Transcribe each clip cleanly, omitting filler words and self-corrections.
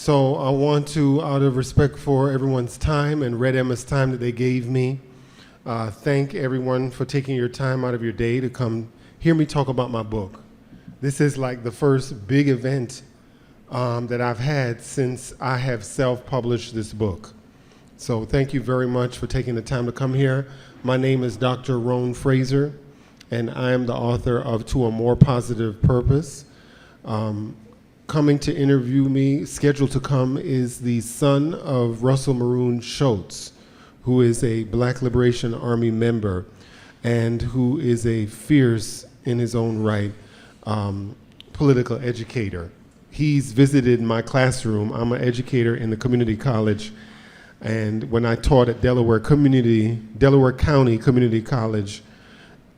So I want to, out of respect for everyone's time and Red Emma's time that they gave me, thank everyone for taking your time out of your day to come hear me talk about my book. This is like the first big event that I've had since I have self-published this book. So thank you very much for taking the time to come here. My name is Dr. Rhone Fraser, and I am the author of To a More Positive Purpose. Coming to interview me, scheduled to come, is the son of Russell Maroon Shoatz, who is a Black Liberation Army member and who is a fierce, in his own right, political educator. He's visited my classroom. I'm an educator in the community college, and when I taught at Delaware County Community College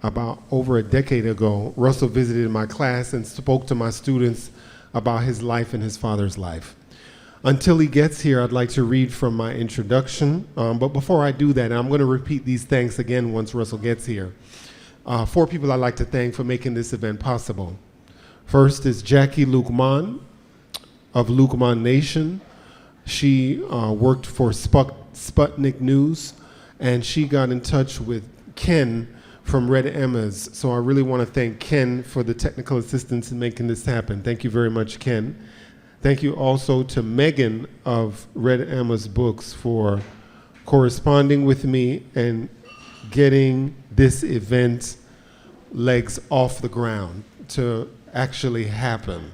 about over a decade ago, Russell visited my class and spoke to my students about his life and his father's life. Until he gets here, I'd like to read from my introduction, but before I do that, I'm going to repeat these thanks again once Russell gets here. 4 people I'd like to thank for making this event possible. First is Jackie Lukman of Lukman Nation. She worked for Sputnik News, and she got in touch with Ken from Red Emma's. So I really want to thank Ken for the technical assistance in making this happen. Thank you very much, Ken. Thank you also to Megan of Red Emma's Books for corresponding with me and getting this event legs off the ground to actually happen.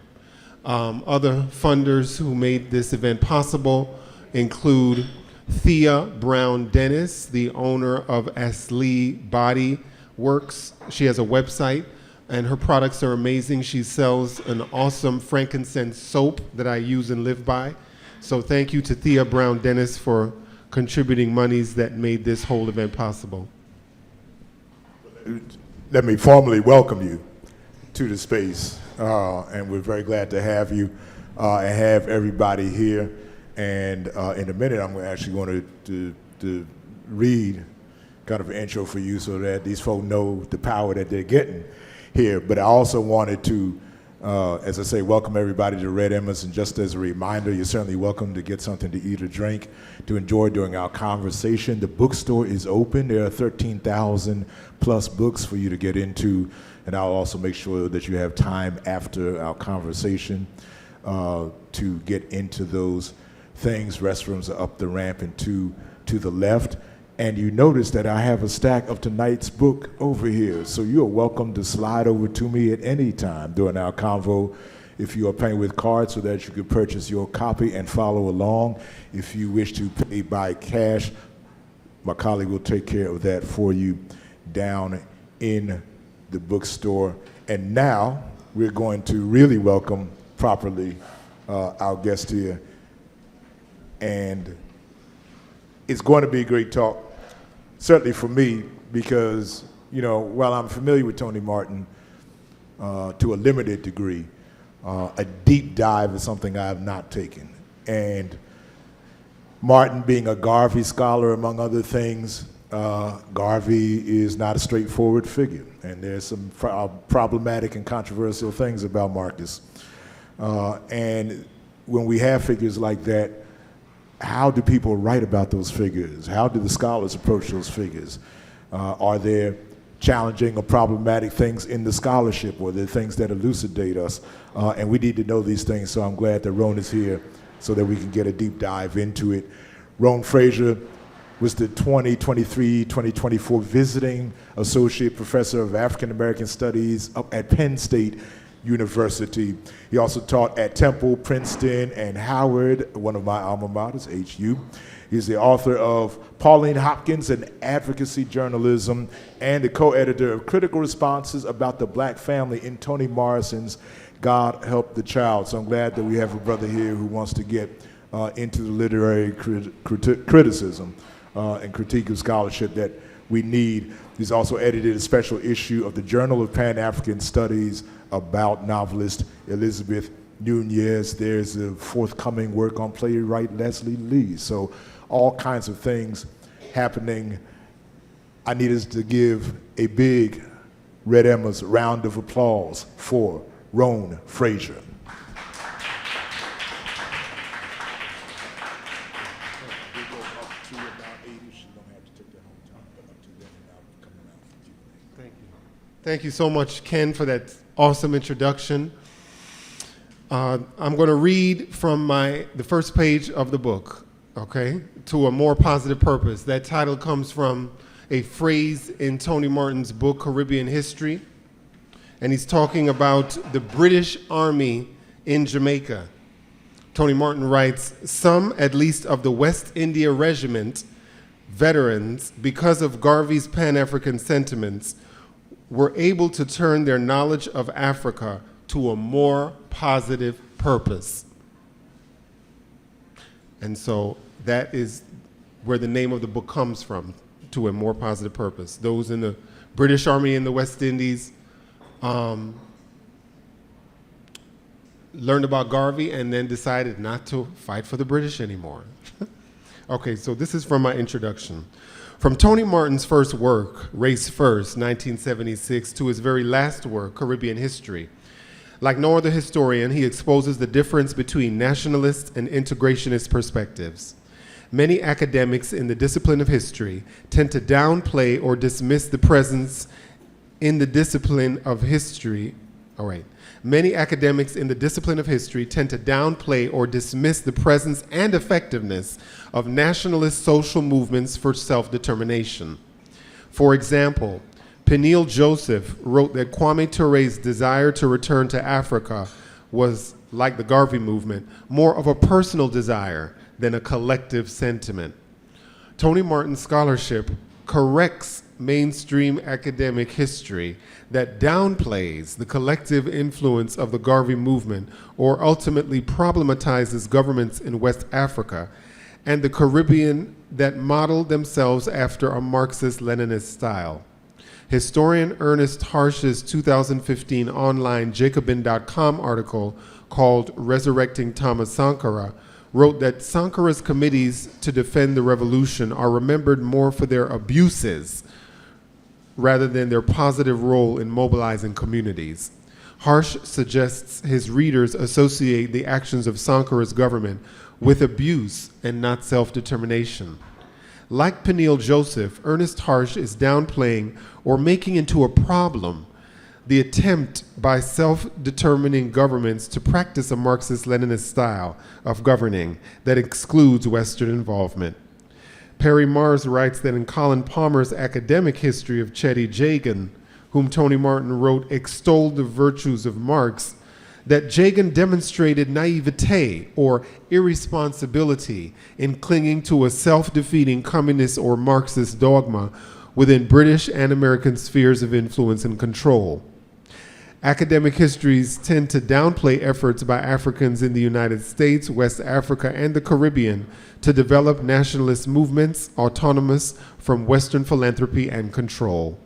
Other funders who made this event possible include Thea Brown Dennis, the owner of Aslee Body Works. She has a website and her products are amazing. She sells an awesome frankincense soap that I use and live by. So thank you to Thea Brown Dennis for contributing monies that made this whole event possible. Let me formally welcome you to the space, and we're very glad to have you and have everybody here. And in a minute, I'm actually going to read kind of an intro for you so that these folks know the power that they're getting here. But I also wanted to, as I say, welcome everybody to Red Emma's, and just as a reminder, you're certainly welcome to get something to eat or drink to enjoy during our conversation. The bookstore is open. There are 13,000 plus books for you to get into, and I'll also make sure that you have time after our conversation to get into those things. Restrooms are up the ramp and to the left. And you notice that I have a stack of tonight's book over here. So you're welcome to slide over to me at any time during our convo if you are paying with cards so that you can purchase your copy and follow along. If you wish to pay by cash, my colleague will take care of that for you down in the bookstore. And now we're going to really welcome properly our guest here. And it's going to be a great talk. Certainly for me, because, you know, while I'm familiar with Tony Martin to a limited degree, a deep dive is something I have not taken. And Martin being a Garvey scholar, among other things, Garvey is not a straightforward figure. And there's some problematic and controversial things about Marcus. And when we have figures like that, how do people write about those figures? How do the scholars approach those figures? Are there challenging or problematic things in the scholarship, or are there things that elucidate us? And we need to know these things, so I'm glad that Rhone is here so that we can get a deep dive into it. Rhone Fraser was the 2023-2024 Visiting Associate Professor of African American Studies up at Penn State University. He also taught at Temple, Princeton, and Howard, one of my alma maters, HU. He's the author of Pauline Hopkins and Advocacy Journalism and the co-editor of Critical Responses About the Black Family in Toni Morrison's God Help the Child. So I'm glad that we have a brother here who wants to get into the literary criticism and critique of scholarship that we need. He's also edited a special issue of the Journal of Pan-African Studies about novelist Elizabeth Nunez. There's a forthcoming work on playwright Leslie Lee. So all kinds of things happening. I need us to give a big Red Emma's round of applause for Rhone Fraser. Thank you so much, Ken, for that awesome introduction. I'm going to read from the first page of the book, okay, To a More Positive Purpose. That title comes from a phrase in Tony Martin's book, Caribbean History, and he's talking about the British Army in Jamaica. Tony Martin writes, "Some, at least, of the West India Regiment veterans, because of Garvey's Pan-African sentiments, were able to turn their knowledge of Africa to a more positive purpose." And so that is where the name of the book comes from, To a More Positive Purpose. Those in the British Army in the West Indies learned about Garvey and then decided not to fight for the British anymore. Okay, so this is from my introduction. From Tony Martin's first work, Race First, 1976, to his very last work, Caribbean History. Like no other historian, he exposes the difference between nationalist and integrationist perspectives. Many academics in the discipline of history tend to downplay or dismiss the presence in the discipline of history. Many academics in the discipline of history tend to downplay or dismiss the presence and effectiveness of nationalist social movements for self-determination. For example, Peniel Joseph wrote that Kwame Toure's desire to return to Africa was, like the Garvey movement, more of a personal desire than a collective sentiment. Tony Martin's scholarship corrects mainstream academic history that downplays the collective influence of the Garvey movement or ultimately problematizes governments in West Africa and the Caribbean that modeled themselves after a Marxist-Leninist style. Historian Ernest Harsh's 2015 online Jacobin.com article called Resurrecting Thomas Sankara wrote that Sankara's committees to defend the revolution are remembered more for their abuses rather than their positive role in mobilizing communities. Harsh suggests his readers associate the actions of Sankara's government with abuse and not self-determination. Like Peniel Joseph, Ernest Harsh is downplaying or making into a problem the attempt by self-determining governments to practice a Marxist-Leninist style of governing that excludes Western involvement. Perry Mars writes that in Colin Palmer's academic history of Chetty Jagan, whom Tony Martin wrote extolled the virtues of Marx, that Jagan demonstrated naivete or irresponsibility in clinging to a self-defeating communist or Marxist dogma within British and American spheres of influence and control. Academic histories tend to downplay efforts by Africans in the United States, West Africa, and the Caribbean to develop nationalist movements autonomous from Western philanthropy and control.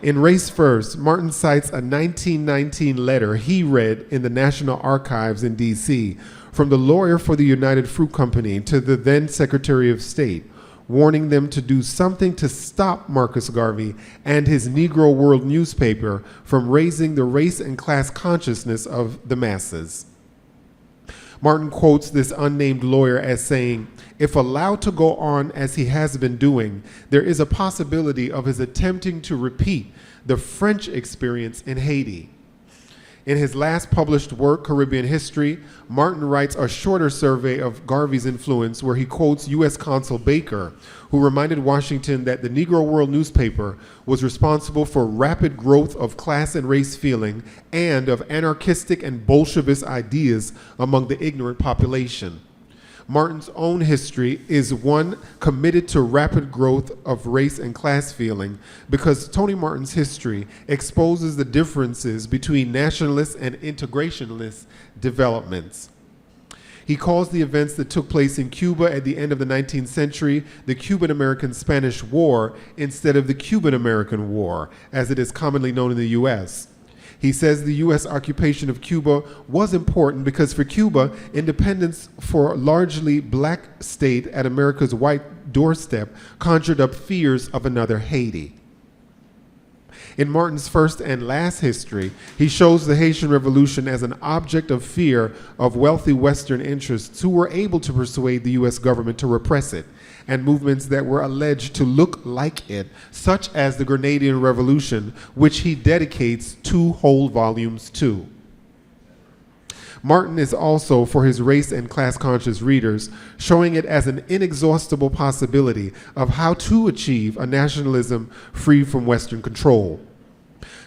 In Race First, Martin cites a 1919 letter he read in the National Archives in D.C. from the lawyer for the United Fruit Company to the then Secretary of State, warning them to do something to stop Marcus Garvey and his Negro World newspaper from raising the race and class consciousness of the masses. Martin quotes this unnamed lawyer as saying, "If allowed to go on as he has been doing, there is a possibility of his attempting to repeat the French experience in Haiti." In his last published work, Caribbean History, Martin writes a shorter survey of Garvey's influence where he quotes U.S. Consul Baker, who reminded Washington that the Negro World newspaper was responsible for rapid growth of class and race feeling and of anarchistic and Bolshevist ideas among the ignorant population. Martin's own history is one committed to rapid growth of race and class feeling because Tony Martin's history exposes the differences between nationalist and integrationist developments. He calls the events that took place in Cuba at the end of the 19th century the Cuban-American-Spanish War instead of the Cuban-American War, as it is commonly known in the U.S. He says the U.S. occupation of Cuba was important because for Cuba, independence for a largely black state at America's white doorstep conjured up fears of another Haiti. In Martin's first and last history, he shows the Haitian Revolution as an object of fear of wealthy Western interests who were able to persuade the U.S. government to repress it, and movements that were alleged to look like it, such as the Grenadian Revolution, which he dedicates 2 whole volumes to. Martin is also, for his race and class-conscious readers, showing it as an inexhaustible possibility of how to achieve a nationalism free from Western control.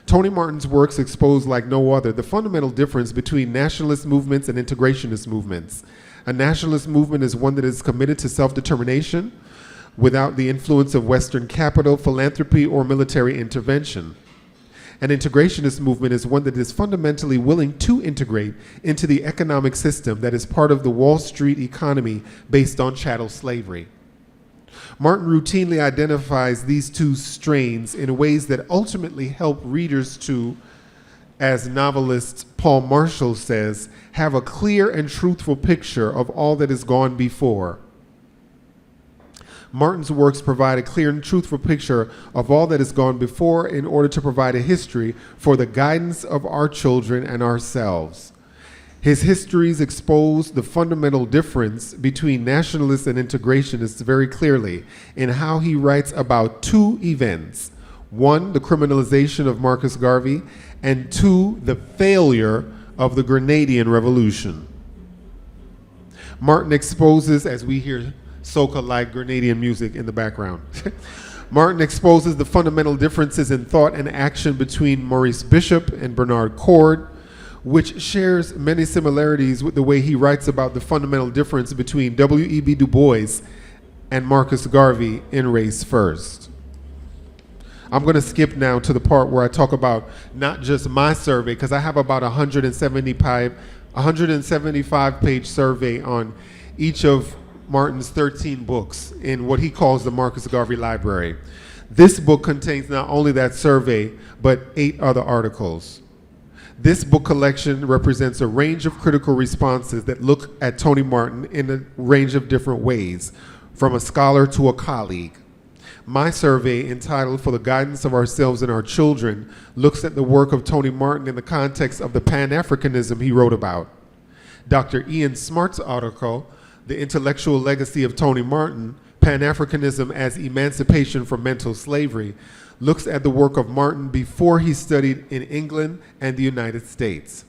Tony Martin's works expose like no other the fundamental difference between nationalist movements and integrationist movements. A nationalist movement is one that is committed to self-determination without the influence of Western capital, philanthropy, or military intervention. An integrationist movement is one that is fundamentally willing to integrate into the economic system that is part of the Wall Street economy based on chattel slavery. Martin routinely identifies these 2 strains in ways that ultimately help readers to, as novelist Paul Marshall says, have a clear and truthful picture of all that has gone before. Martin's works provide a clear and truthful picture of all that has gone before in order to provide a history for the guidance of our children and ourselves. His histories expose the fundamental difference between nationalists and integrationists very clearly in how he writes about 2 events. 1, the criminalization of Marcus Garvey, and 2, the failure of the Grenadian Revolution. Martin exposes, as we hear soca-like Grenadian music in the background. Martin exposes the fundamental differences in thought and action between Maurice Bishop and Bernard Cord, which shares many similarities with the way he writes about the fundamental difference between W.E.B. Du Bois and Marcus Garvey in Race First. I'm going to skip now to the part where I talk about not just my survey, because I have about 175-page survey on each of Martin's 13 books in what he calls the Marcus Garvey Library. This book contains not only that survey, but 8 other articles. This book collection represents a range of critical responses that look at Tony Martin in a range of different ways, from a scholar to a colleague. My survey, entitled For the Guidance of Ourselves and Our Children, looks at the work of Tony Martin in the context of the Pan-Africanism he wrote about. Dr. Ian Smart's article, The Intellectual Legacy of Tony Martin, Pan-Africanism as Emancipation from Mental Slavery, looks at the work of Martin before he studied in England and the United States.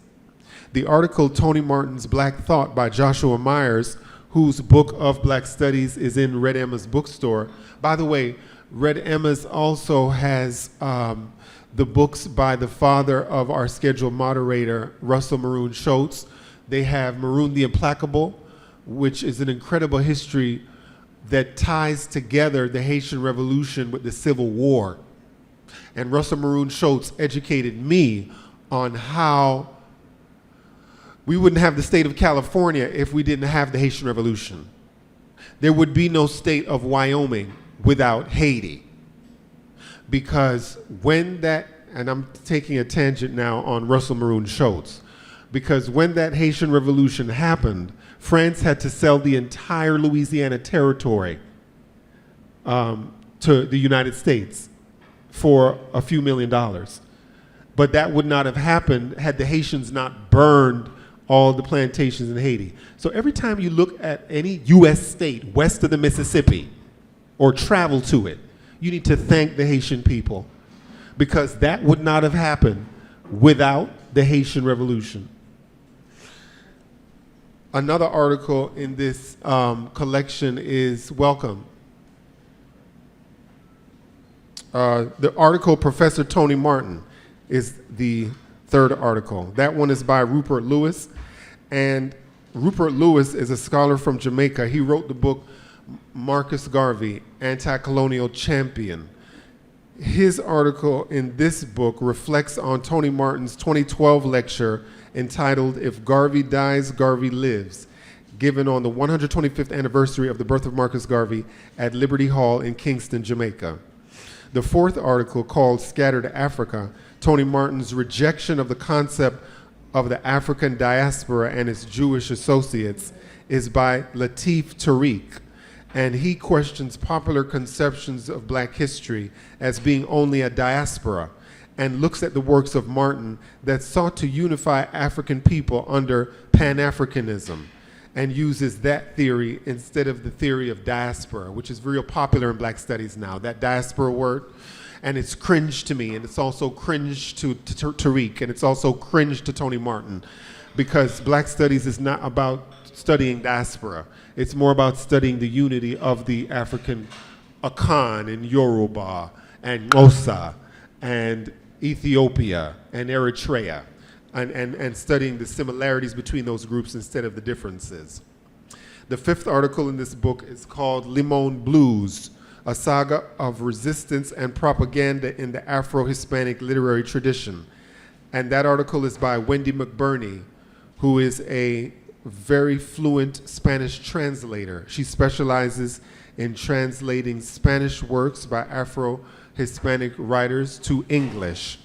The article Tony Martin's Black Thought by Joshua Myers, whose book of Black Studies is in Red Emma's bookstore. By the way, Red Emma's also has the books by the father of our scheduled moderator, Russell Maroon Shoatz. They have Maroon the Implacable, which is an incredible history that ties together the Haitian Revolution with the Civil War. And Russell Maroon Shoatz educated me on how we wouldn't have the state of California if we didn't have the Haitian Revolution. There would be no state of Wyoming without Haiti. Because when that, and I'm taking a tangent now on Russell Maroon Shoatz, because when that Haitian Revolution happened, France had to sell the entire Louisiana territory to the United States for a few $1 million. But that would not have happened had the Haitians not burned all the plantations in Haiti. So every time you look at any U.S. state west of the Mississippi or travel to it, you need to thank the Haitian people, because that would not have happened without the Haitian Revolution. Another article in this collection is Welcome. The article Professor Tony Martin is the third article. That one is by Rupert Lewis. And Rupert Lewis is a scholar from Jamaica. He wrote the book Marcus Garvey, Anti-Colonial Champion. His article in this book reflects on Tony Martin's 2012 lecture entitled If Garvey Dies, Garvey Lives, given on the 125th anniversary of the birth of Marcus Garvey at Liberty Hall in Kingston, Jamaica. The fourth article, called Scattered Africa, Tony Martin's rejection of the concept of the African diaspora and its Jewish associates, is by Latif Tariq, and he questions popular conceptions of black history as being only a diaspora and looks at the works of Martin that sought to unify African people under Pan-Africanism, and uses that theory instead of the theory of diaspora, which is real popular in Black studies now, that diaspora word. And it's cringe to me, and it's also cringe to Tariq, and it's also cringe to Tony Martin, because Black studies is not about studying diaspora. It's more about studying the unity of the African Akan and Yoruba and Xhosa and Ethiopia and Eritrea, and studying the similarities between those groups instead of the differences. The fifth article in this book is called Limon Blues, a saga of resistance and propaganda in the Afro-Hispanic literary tradition. And that article is by Wendy McBurney, who is a very fluent Spanish translator. She specializes in translating Spanish works by Afro-Hispanic writers to English.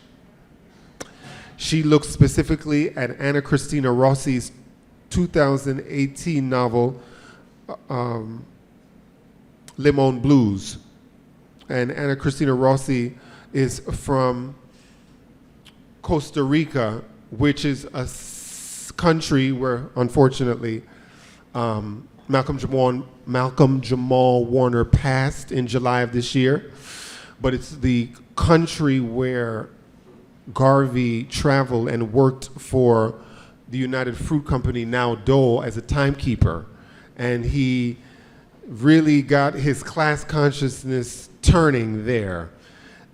She looks specifically at Anna Cristina Rossi's 2018 novel, Limon Blues. And Anna Cristina Rossi is from Costa Rica, which is a country where, unfortunately, Malcolm Jamal Warner passed in July of this year. But it's the country where Garvey traveled and worked for the United Fruit Company, now Dole, as a timekeeper. And he really got his class consciousness turning there.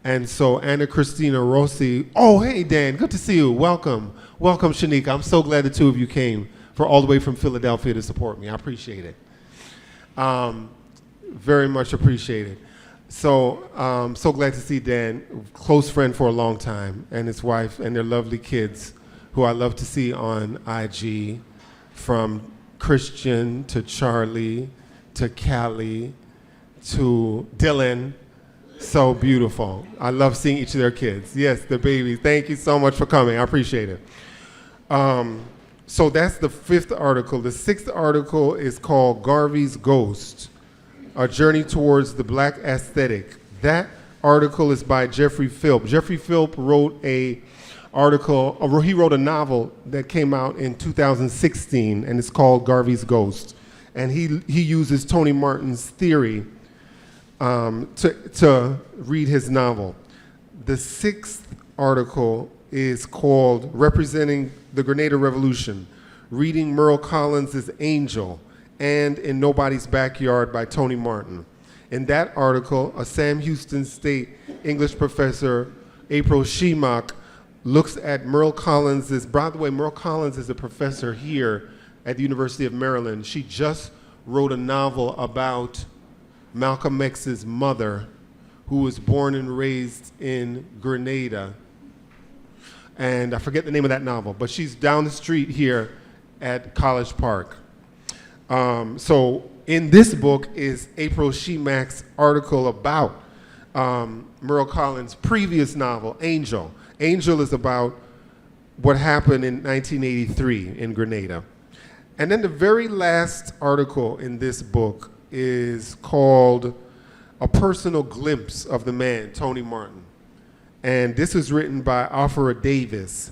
And so Anna Cristina Rossi, oh, hey, Dan, good to see you. Welcome. Welcome, Shanika. I'm so glad the two of you came all the way from Philadelphia to support me. I appreciate it. Very much appreciated. So, so glad to see Dan, close friend for a long time, and his wife and their lovely kids, who I love to see on IG, from Christian to Charlie to Callie to Dylan. So beautiful. I love seeing each of their kids. Yes, the babies. Thank you so much for coming. I appreciate it. So that's the fifth article. The sixth article is called Garvey's Ghost, A Journey Towards the Black Aesthetic. That article is by Jeffrey Philp. Jeffrey Philp wrote he wrote a novel that came out in 2016, and it's called Garvey's Ghost. And he uses Tony Martin's theory to read his novel. The sixth article is called Representing the Grenada Revolution, Reading Merle Collins' Angel, and In Nobody's Backyard by Tony Martin. In that article, a Sam Houston State English professor, April Shemock, looks at Merle Collins', by the way, Merle Collins is a professor here at the University of Maryland. She just wrote a novel about Malcolm X's mother, who was born and raised in Grenada. And I forget the name of that novel, but she's down the street here at College Park. So in this book is April Shemock's article about Merle Collins' previous novel, Angel. Angel is about what happened in 1983 in Grenada. And then the very last article in this book is called A Personal Glimpse of the Man, Tony Martin. And this was written by Afara Davis.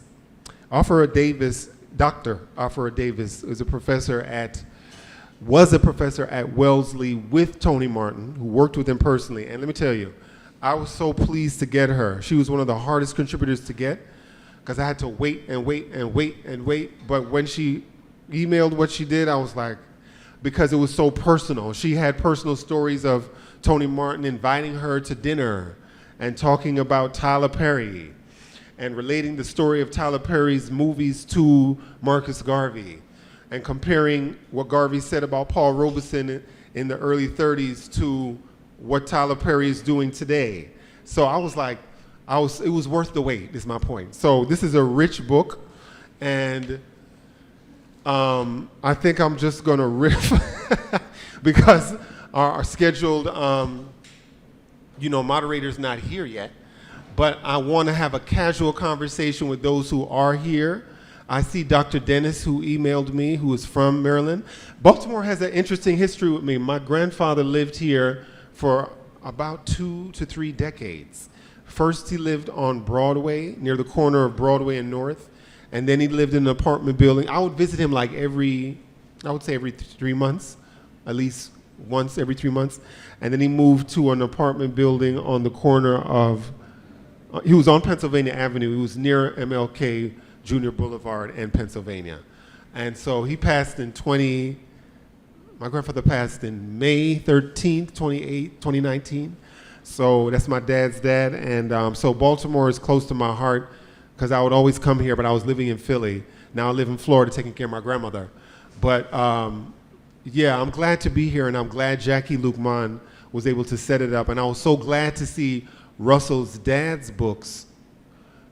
Dr. Afara Davis was a professor at Wellesley with Tony Martin, who worked with him personally. And let me tell you, I was so pleased to get her. She was one of the hardest contributors to get, because I had to wait and wait and wait and wait. But when she emailed what she did, I was like, because it was so personal. She had personal stories of Tony Martin inviting her to dinner and talking about Tyler Perry and relating the story of Tyler Perry's movies to Marcus Garvey and comparing what Garvey said about Paul Robeson in the early 30s to what Tyler Perry is doing today. So I was like, it was worth the wait, is my point. So this is a rich book, and I think I'm just gonna riff because our scheduled, moderator's not here yet, but I wanna have a casual conversation with those who are here. I see Dr. Dennis, who emailed me, who is from Maryland. Baltimore has an interesting history with me. My grandfather lived here for about 2 to 3 decades, First, he lived on Broadway, near the corner of Broadway and North, and then he lived in an apartment building. I would visit him like every 3 months, at least once every 3 months. And then he moved to an apartment building on the corner of, he was on Pennsylvania Avenue. He was near MLK Junior Boulevard and Pennsylvania. And so he passed my grandfather passed in May 13th, 2019. So that's my dad's dad. And so Baltimore is close to my heart because I would always come here, but I was living in Philly. Now I live in Florida taking care of my grandmother. But yeah, I'm glad to be here, and I'm glad Jackie Lukman was able to set it up. And I was so glad to see Russell's dad's books.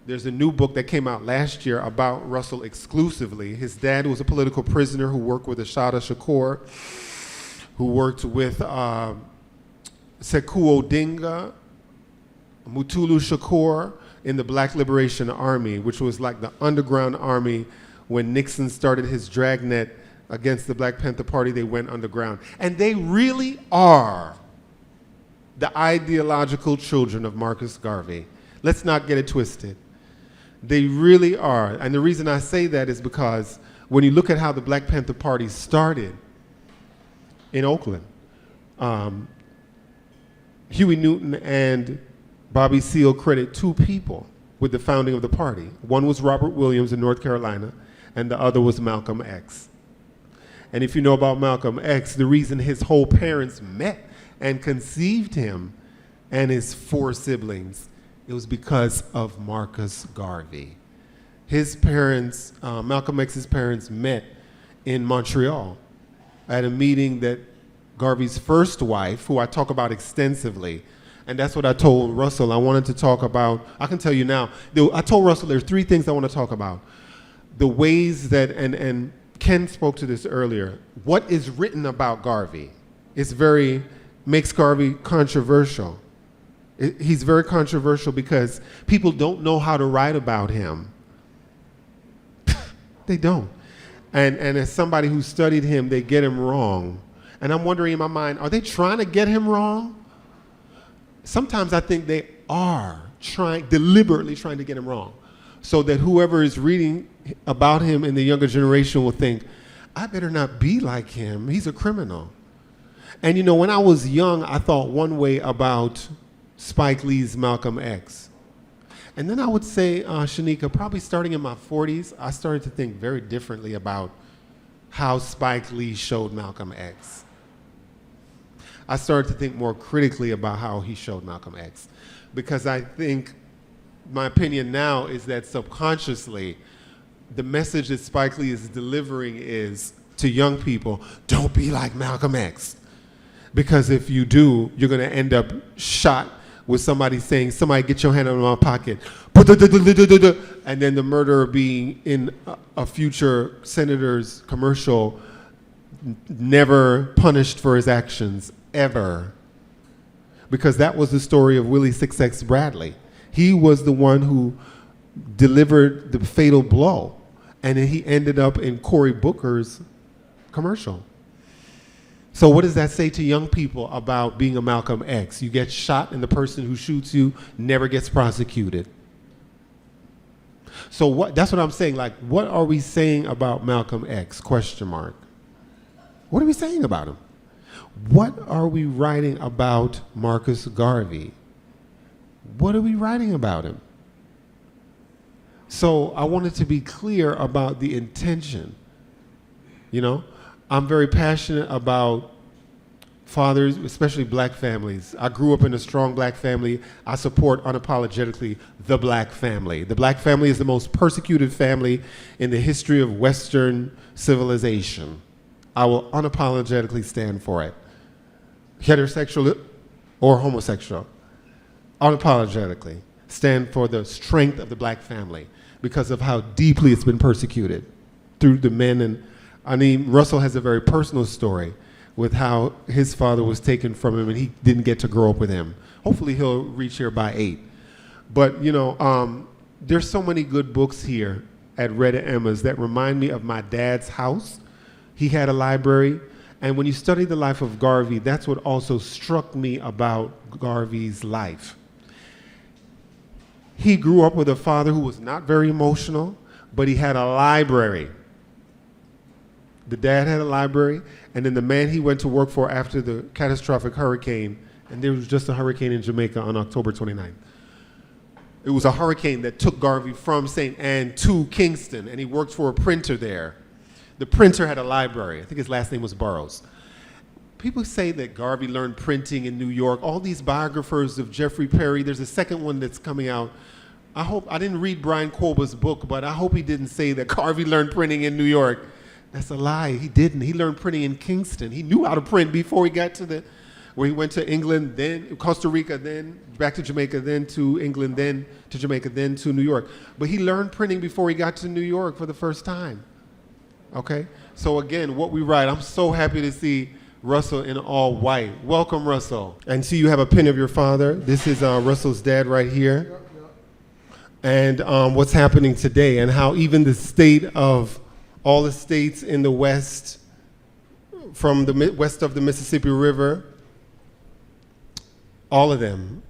There's a new book that came out last year about Russell exclusively. His dad was a political prisoner who worked with Ashada Shakur, who worked with Sekou Odinga, Mutulu Shakur in the Black Liberation Army, which was like the underground army. When Nixon started his dragnet against the Black Panther Party, they went underground. And they really are the ideological children of Marcus Garvey. Let's not get it twisted. They really are. And the reason I say that is because when you look at how the Black Panther Party started in Oakland, Huey Newton and Bobby Seale credit two people with the founding of the party. One was Robert Williams in North Carolina, and the other was Malcolm X. And if you know about Malcolm X, the reason his whole parents met and conceived him and his four siblings, it was because of Marcus Garvey. His parents, Malcolm X's parents, met in Montreal at a meeting that Garvey's first wife, who I talk about extensively, and that's what I told Russell. I wanted to talk about, I can tell you now, I told Russell there's three things I want to talk about. The ways that, and Ken spoke to this earlier, what is written about Garvey makes Garvey controversial. He's very controversial because people don't know how to write about him. They don't. And as somebody who studied him, they get him wrong. And I'm wondering in my mind, are they trying to get him wrong? Sometimes I think they are deliberately trying to get him wrong, so that whoever is reading about him in the younger generation will think, I better not be like him. He's a criminal. And you know, when I was young, I thought one way about Spike Lee's Malcolm X. And then I would say, Shanika, probably starting in my 40s, I started to think very differently about how Spike Lee showed Malcolm X. I started to think more critically about how he showed Malcolm X. Because I think, my opinion now is that subconsciously, the message that Spike Lee is delivering is to young people, don't be like Malcolm X. Because if you do, you're going to end up shot with somebody saying, somebody get your hand out of my pocket, and then the murderer being in a future senator's commercial, never punished for his actions, ever. Because that was the story of Willie 6X Bradley. He was the one who delivered the fatal blow, and then he ended up in Cory Booker's commercial. So what does that say to young people about being a Malcolm X? You get shot and the person who shoots you never gets prosecuted. So that's what I'm saying, like, what are we saying about Malcolm X, question mark? What are we saying about him? What are we writing about Marcus Garvey? What are we writing about him? So I wanted to be clear about the intention. You know, I'm very passionate about fathers, especially black families. I grew up in a strong black family. I support unapologetically the black family. The black family is the most persecuted family in the history of Western civilization. I will unapologetically stand for it. Heterosexual or homosexual, unapologetically stand for the strength of the black family because of how deeply it's been persecuted through the men. And I mean, Russell has a very personal story with how his father was taken from him and he didn't get to grow up with him. Hopefully he'll reach here by 8. But you know, there's so many good books here at Red Emma's that remind me of my dad's house. He had a library. And when you study the life of Garvey, that's what also struck me about Garvey's life. He grew up with a father who was not very emotional, but he had a library. The dad had a library, and then the man he went to work for after the catastrophic hurricane, and there was just a hurricane in Jamaica on October 29th. It was a hurricane that took Garvey from St. Ann to Kingston, and he worked for a printer there. The printer had a library. I think his last name was Burroughs. People say that Garvey learned printing in New York. All these biographers of Jeffrey Perry, there's a second one that's coming out. I didn't read Brian Colbert's book, but I hope he didn't say that Garvey learned printing in New York. That's a lie. He didn't. He learned printing in Kingston. He knew how to print before he got to where he went to England, then Costa Rica, then back to Jamaica, then to England, then to Jamaica, then to New York. But he learned printing before he got to New York for the first time. Okay? So again, what we write, I'm so happy to see Russell in all white. Welcome, Russell. And see, you have a pin of your father. This is Russell's dad right here. And what's happening today, and how even the state of all the states in the West, from the west of the Mississippi River, all of them,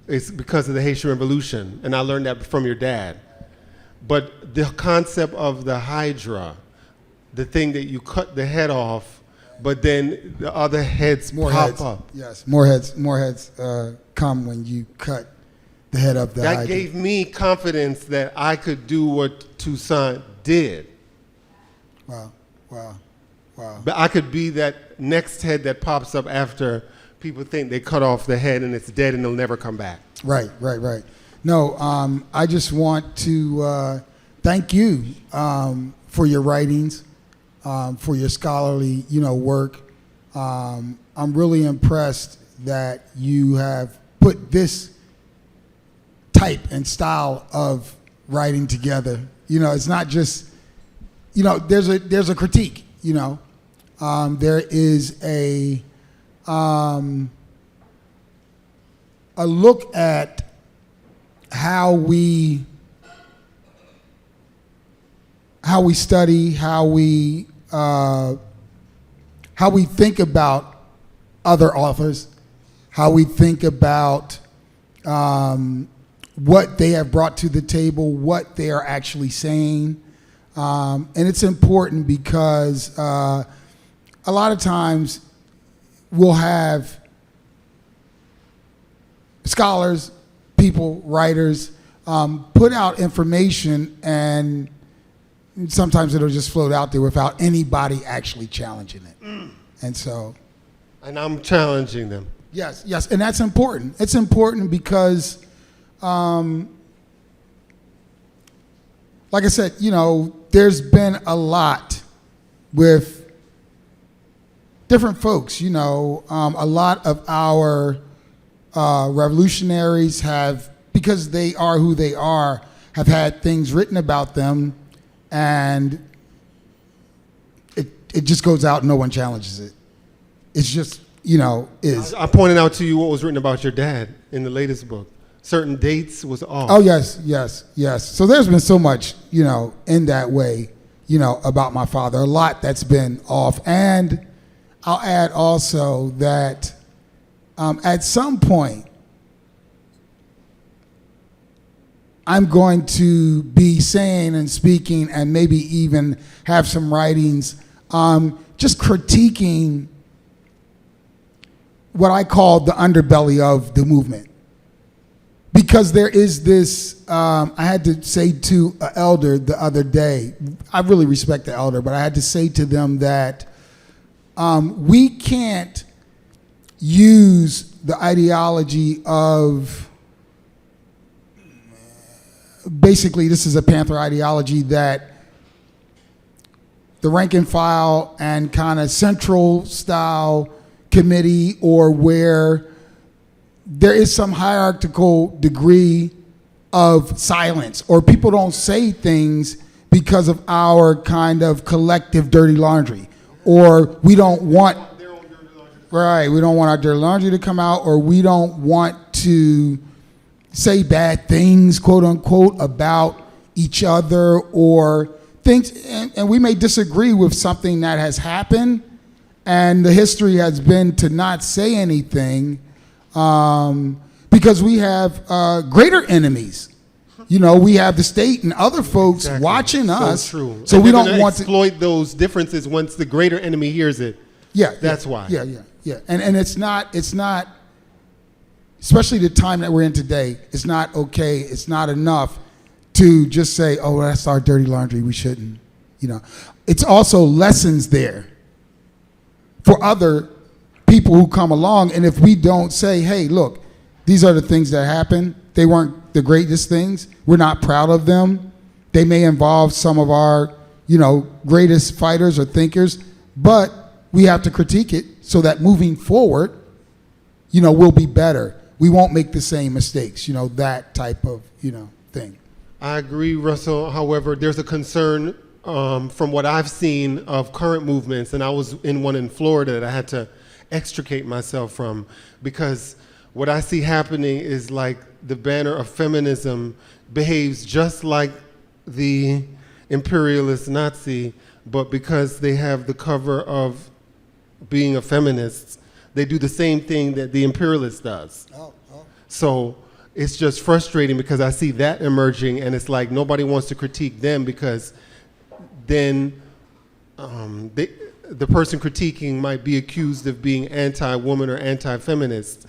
it's because of the Haitian Revolution. And I learned that from your dad. But the concept of the Hydra, the thing that you cut the head off, but then the other heads pop up. Yes, more heads come when you cut the head of the Hydra. That gave me confidence that I could do what Toussaint did. Wow. But I could be that next head that pops up after people think they cut off the head and it's dead and it'll never come back. Right. No, I just want to thank you for your writings, for your scholarly, work. I'm really impressed that you have put this type and style of writing together. It's not just, there's a critique. There is a look at how we study, how we think about other authors, how we think about what they have brought to the table, what they are actually saying. And it's important because a lot of times we'll have scholars, people, writers, put out information, and sometimes it'll just float out there without anybody actually challenging it. And I'm challenging them. Yes, and that's important. It's important because, like I said, there's been a lot with different folks. A lot of our revolutionaries have, because they are who they are, have had things written about them, and it just goes out and no one challenges it. It's just, is. I pointed out to you what was written about your dad in the latest book. Certain dates was off. Oh, yes. So there's been so much, in that way, about my father. A lot that's been off. And I'll add also that at some point, I'm going to be saying and speaking and maybe even have some writings just critiquing what I call the underbelly of the movement. Because there is this, I had to say to an elder the other day, I really respect the elder, but I had to say to them that we can't use the ideology of, basically this is a Panther ideology, that the rank and file and kind of central style committee, or where there is some hierarchical degree of silence, or people don't say things because of our kind of collective dirty laundry, or we don't want, we don't want our dirty laundry to come out, or we don't want to say bad things, quote unquote, about each other, or things, and we may disagree with something that has happened, and the history has been to not say anything, because we have greater enemies. We have the state and other folks Exactly. watching us. So true. So And we they're don't gonna want to exploit those differences once the greater enemy hears it. Yeah, That's why. Yeah. And it's not, especially the time that we're in today, it's not okay, it's not enough to just say, oh, that's our dirty laundry, we shouldn't, It's also lessons there for other people who come along, and if we don't say, hey, look, these are the things that happen, they weren't the greatest things, we're not proud of them, they may involve some of our, greatest fighters or thinkers, but we have to critique it so that moving forward, we'll be better. We won't make the same mistakes, that type of, thing. I agree, Russell. However, there's a concern from what I've seen of current movements, and I was in one in Florida that I had to extricate myself from, because what I see happening is like the banner of feminism behaves just like the imperialist Nazi, but because they have the cover of being a feminist, they do the same thing that the imperialist does. So it's just frustrating because I see that emerging, and it's like nobody wants to critique them, because then the person critiquing might be accused of being anti-woman or anti-feminist.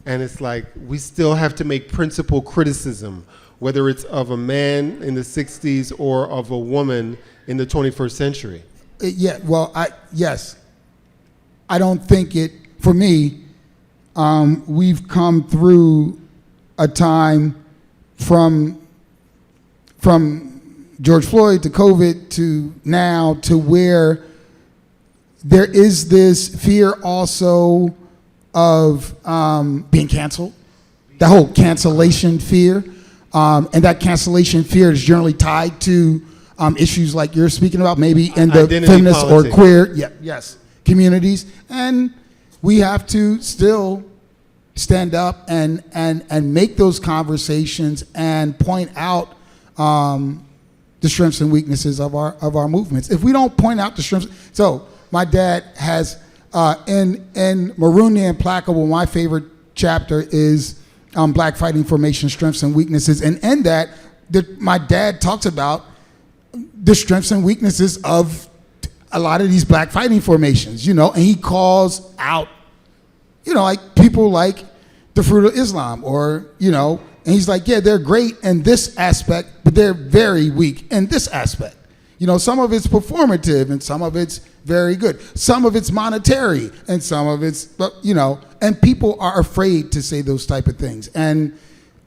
And it's like we still have to make principal criticism, whether it's of a man in the 60s or of a woman in the 21st century. Yes. I don't think for me, we've come through a time from George Floyd to COVID to now to where there is this fear also of being canceled, that whole cancellation fear. And that cancellation fear is generally tied to issues like you're speaking about, maybe in the Identity feminist politics. or queer communities. And we have to still stand up and make those conversations and point out the strengths and weaknesses of our movements. If we don't point out the strengths, so my dad has in Maroon the Implacable, my favorite chapter is Black Fighting Formation Strengths and Weaknesses, and in that my dad talks about the strengths and weaknesses of a lot of these black fighting formations, and he calls out, like people like the Fruit of Islam, or, and he's like, yeah, they're great in this aspect, but they're very weak in this aspect. Some of it's performative and some of it's very good. Some of it's monetary and some of it's, and people are afraid to say those type of things. And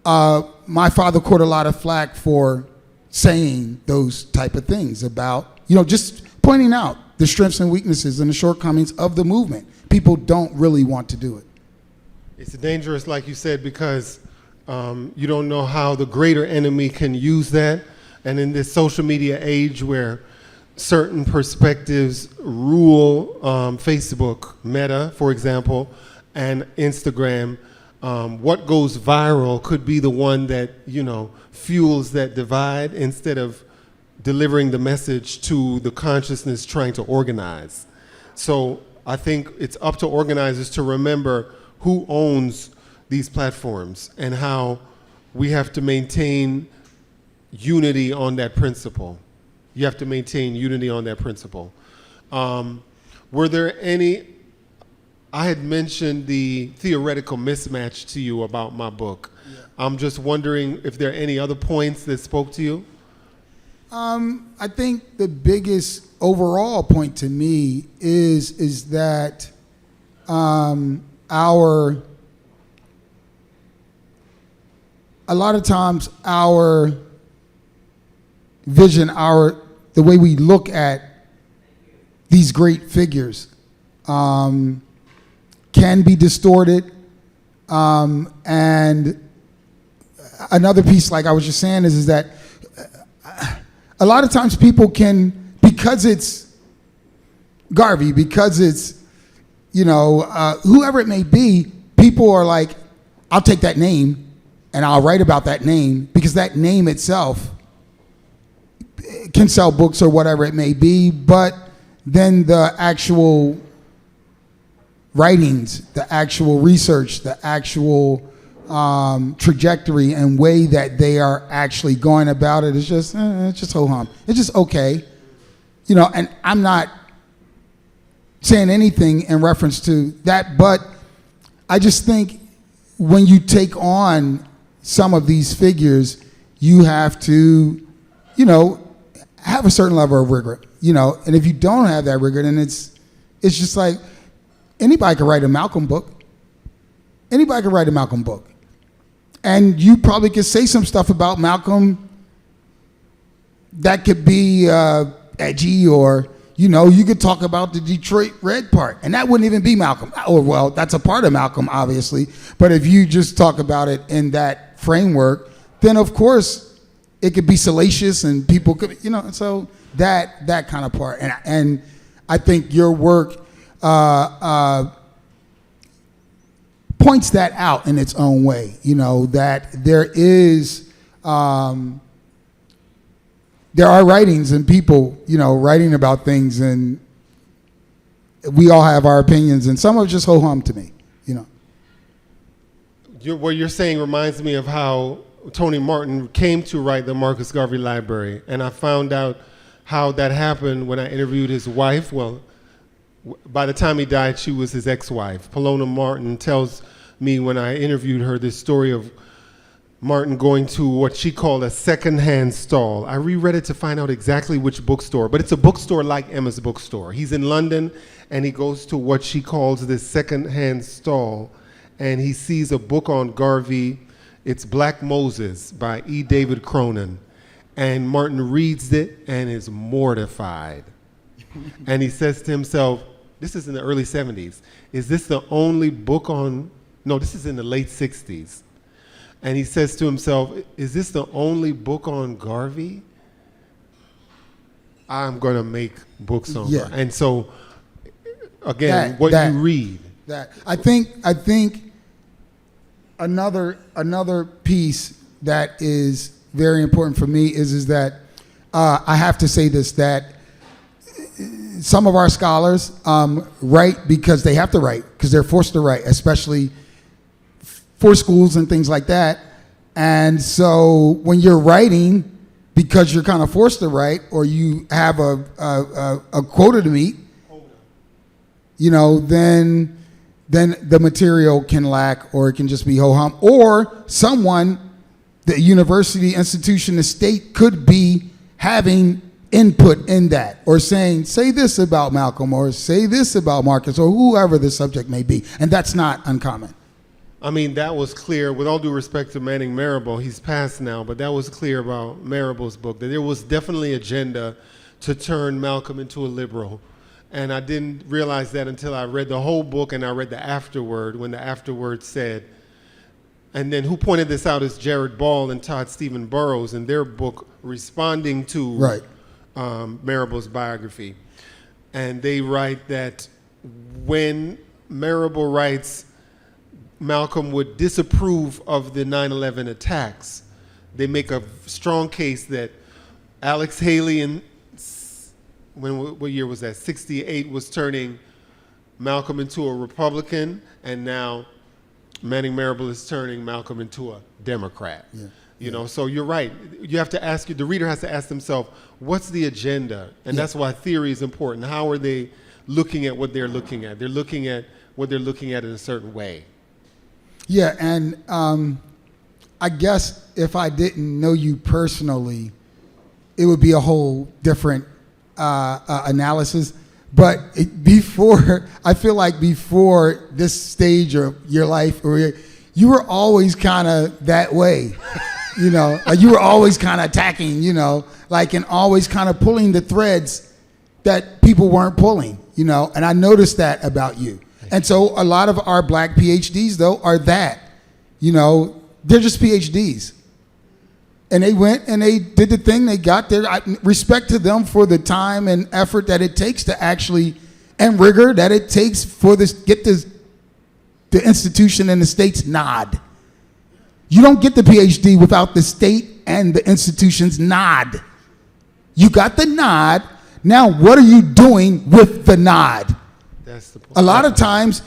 my father caught a lot of flack for saying those type of things about, just pointing out the strengths and weaknesses and the shortcomings of the movement. People don't really want to do it. It's dangerous, like you said, because you don't know how the greater enemy can use that. And in this social media age where certain perspectives rule Facebook, Meta, for example, and Instagram, what goes viral could be the one that, fuels that divide instead of delivering the message to the consciousness trying to organize. So I think it's up to organizers to remember who owns these platforms and how we have to maintain unity on that principle. You have to maintain unity on that principle. Were there any, I had mentioned the theoretical mismatch to you about my book. Yeah. I'm just wondering if there are any other points that spoke to you? I think the biggest overall point to me is that a lot of times our vision, the way we look at these great figures can be distorted. And another piece, like I was just saying, is that a lot of times people can, because it's Garvey, because it's, whoever it may be, people are like, I'll take that name and I'll write about that name because that name itself can sell books or whatever it may be, but then the actual writings, the actual research, the actual trajectory and way that they are actually going about it is just it's just ho-hum. It's just okay, and I'm not saying anything in reference to that, but I just think when you take on some of these figures, you have to, have a certain level of rigor, and if you don't have that rigor, then it's just like anybody can write a Malcolm book. Anybody can write a Malcolm book. And you probably could say some stuff about Malcolm that could be edgy, or, you could talk about the Detroit Red part, and that wouldn't even be Malcolm. Or, well, that's a part of Malcolm, obviously. But if you just talk about it in that framework, then, of course, it could be salacious and people could, so that kind of part. And I think your work points that out in its own way, that there are writings and people, writing about things, and we all have our opinions, and some of it's just ho-hum to me, What you're saying reminds me of how Tony Martin came to write the Marcus Garvey Library, and I found out how that happened when I interviewed his wife. Well, by the time he died, she was his ex-wife. Paloma Martin tells me when I interviewed her this story of Martin going to what she called a secondhand stall. I reread it to find out exactly which bookstore, but it's a bookstore like Emma's Bookstore. He's in London, and he goes to what she calls this secondhand stall, and he sees a book on Garvey. It's Black Moses by E. David Cronin, and Martin reads it and is mortified. And he says to himself, this is in the early 70s, is this the only book on, no, this is in the late 60s. And he says to himself, is this the only book on Garvey? I'm going to make books on Garvey. And so, again, you read. I think another piece that is very important for me is that I have to say this, that some of our scholars write because they have to write, because they're forced to write, especially for schools and things like that. And so when you're writing because you're kind of forced to write, or you have a quota to meet, then the material can lack, or it can just be ho-hum, or someone, the university, institution, the state could be having input in that, or saying, say this about Malcolm, or say this about Marcus, or whoever the subject may be. And that's not uncommon. I mean, that was clear, with all due respect to Manning Marable, he's passed now, but that was clear about Marable's book, that there was definitely agenda to turn Malcolm into a liberal. And I didn't realize that until I read the whole book, and I read the afterword, when the afterword said, and then who pointed this out is Jared Ball and Todd Stephen Burrows in their book responding to Marable's biography. And they write that when Marable writes Malcolm would disapprove of the 9/11 attacks, they make a strong case that Alex Haley in, what year was that, 68, was turning Malcolm into a Republican, and now Manning Marable is turning Malcolm into a Democrat. So you're right. You have to ask, the reader has to ask themselves, what's the agenda? And that's why theory is important. How are they looking at what they're looking at? They're looking at what they're looking at in a certain way. Yeah, and I guess if I didn't know you personally, it would be a whole different analysis. But I feel like before this stage of your life, you were always kind of that way. You were always kind of attacking, and always kind of pulling the threads that people weren't pulling, and I noticed that about you. And so a lot of our black PhDs, though, are that, they're just PhDs. And they went and they did the thing, they got there. Respect to them for the time and effort that it takes to actually, and rigor that it takes for this, get this, the institution and the state's nod. You don't get the PhD without the state and the institution's nod. You got the nod. Now, what are you doing with the nod? That's the point. A lot of times,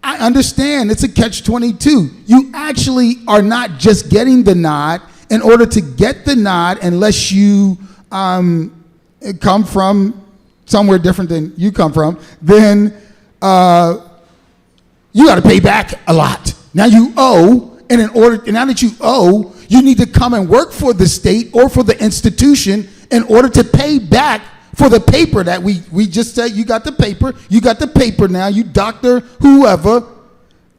I understand it's a catch-22. You actually are not just getting the nod. In order to get the nod, unless you come from somewhere different than you come from, then you got to pay back a lot. Now you owe, and now that you owe, you need to come and work for the state or for the institution in order to pay back for the paper that we just said. You got the paper now, you doctor whoever,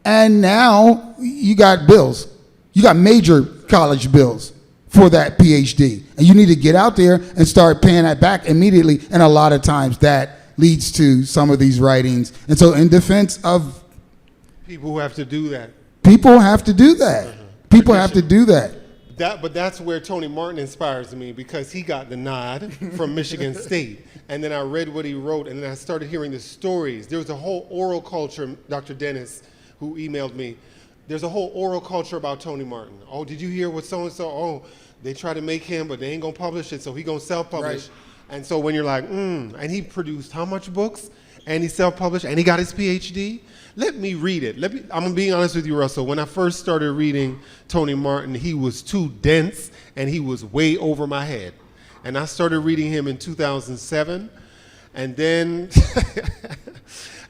and now you got bills. You got major college bills for that PhD. And you need to get out there and start paying that back immediately. And a lot of times that leads to some of these writings. And so in defense of people who have to do that. People have to do that. People have to do that. But that's where Tony Martin inspires me, because he got the nod from Michigan State. And then I read what he wrote, and then I started hearing the stories. There was a whole oral culture, Dr. Dennis, who emailed me. There's a whole oral culture about Tony Martin. Oh, did you hear what so-and-so? Oh, they try to make him, but they ain't going to publish it, so he going to self-publish. Right. And so when you're like, and he produced how much books? And he self-published, and he got his PhD? Let me read it. I'm being honest with you, Russell. When I first started reading Tony Martin, he was too dense, and he was way over my head. And I started reading him in 2007, and then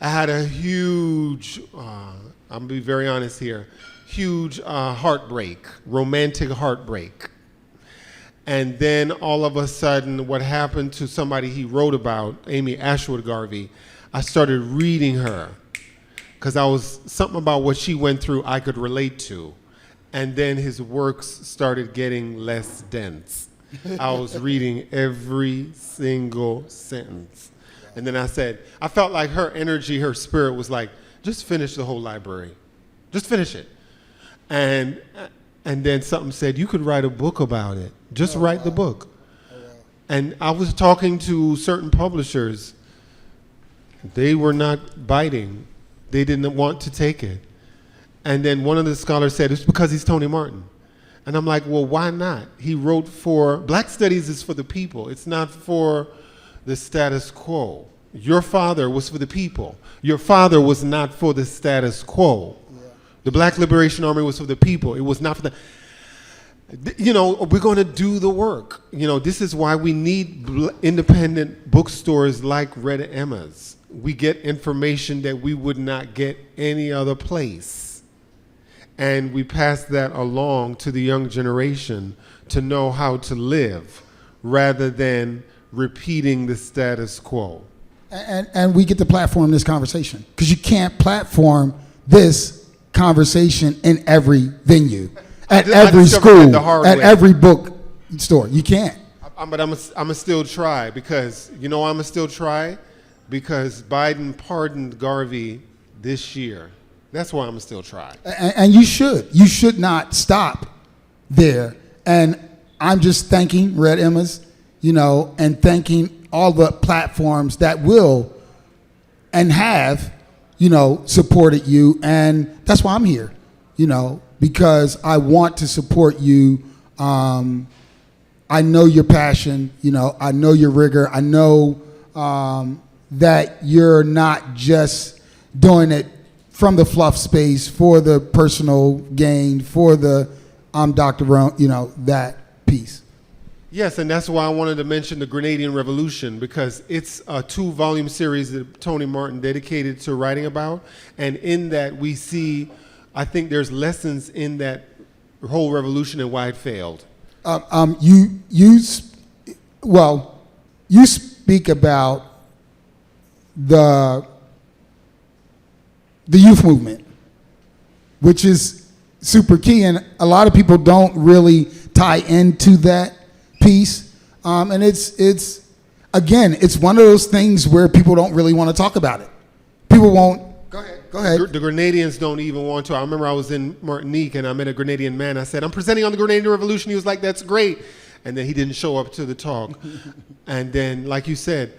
I had a huge, I'm going to be very honest here, huge heartbreak, romantic heartbreak. And then all of a sudden, what happened to somebody he wrote about, Amy Ashwood Garvey, I started reading her, because something about what she went through I could relate to. And then his works started getting less dense. I was reading every single sentence. And then I felt like her energy, her spirit was like, just finish the whole library. Just finish it. And then something said, you could write a book about it. Just write the book. And I was talking to certain publishers. They were not biting. They didn't want to take it. And then one of the scholars said, it's because he's Tony Martin. And I'm like, well, why not? He wrote for, Black Studies is for the people. It's not for the status quo. Your father was for the people. Your father was not for the status quo. Yeah. The Black Liberation Army was for the people. It was not for the, we're going to do the work. This is why we need independent bookstores like Red Emma's. We get information that we would not get any other place. And we pass that along to the young generation to know how to live rather than repeating the status quo. And we get to platform this conversation, because you can't platform this conversation in every venue, at every school, at every bookstore. You can't. But I'm going to still try, because, I'm going to still try because Biden pardoned Garvey this year. That's why I'm going to still try. And you should. You should not stop there. And I'm just thanking Red Emma's, and thanking all the platforms that will and have, supported you. And that's why I'm here, because I want to support you. I know your passion, I know your rigor. I know that you're not just doing it from the fluff space for the personal gain, for the I'm Dr. Rhone, that piece. Yes, and that's why I wanted to mention the Grenadian Revolution, because it's a 2-volume series that Tony Martin dedicated to writing about. And in that we see, I think there's lessons in that whole revolution and why it failed. You speak about the youth movement, which is super key, and a lot of people don't really tie into that piece. And it's one of those things where people don't really want to talk about it. People won't. Go ahead. The Grenadians don't even want to. I remember I was in Martinique and I met a Grenadian man. I said, I'm presenting on the Grenadian Revolution. He was like, that's great. And then he didn't show up to the talk. And then, like you said,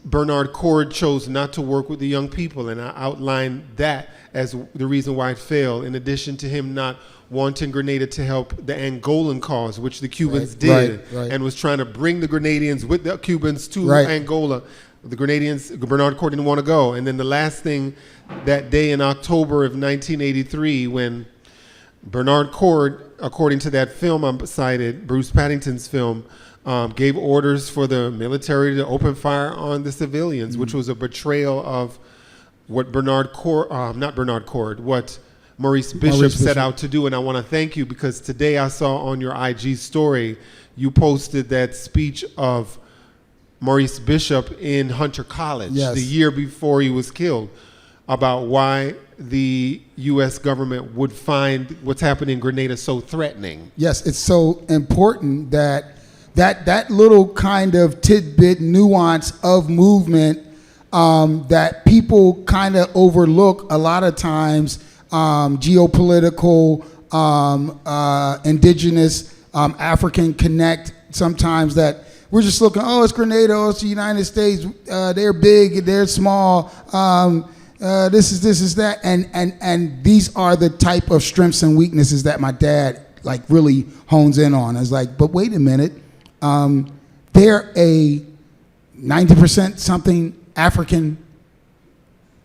Bernard Cord chose not to work with the young people, and I outlined that as the reason why it failed, in addition to him not wanting Grenada to help the Angolan cause, which the Cubans did, and was trying to bring the Grenadians with the Cubans to Angola. The Grenadians, Bernard Cord didn't want to go. And then the last thing, that day in October of 1983, when Bernard Cord, according to that film I cited, Bruce Paddington's film, gave orders for the military to open fire on the civilians, which was a betrayal of what what Maurice Bishop set out to do. And I want to thank you, because today I saw on your IG story, you posted that speech of Maurice Bishop in Hunter College, the year before he was killed, about why the U.S. government would find what's happening in Grenada so threatening. Yes, it's so important that little kind of tidbit nuance of movement that people kind of overlook a lot of times, geopolitical, indigenous, African connect sometimes, that we're just looking, oh, it's Grenada, oh, it's the United States, they're big, they're small, this is that, and these are the type of strengths and weaknesses that my dad like really hones in on. It's like, but wait a minute, they're a 90% something African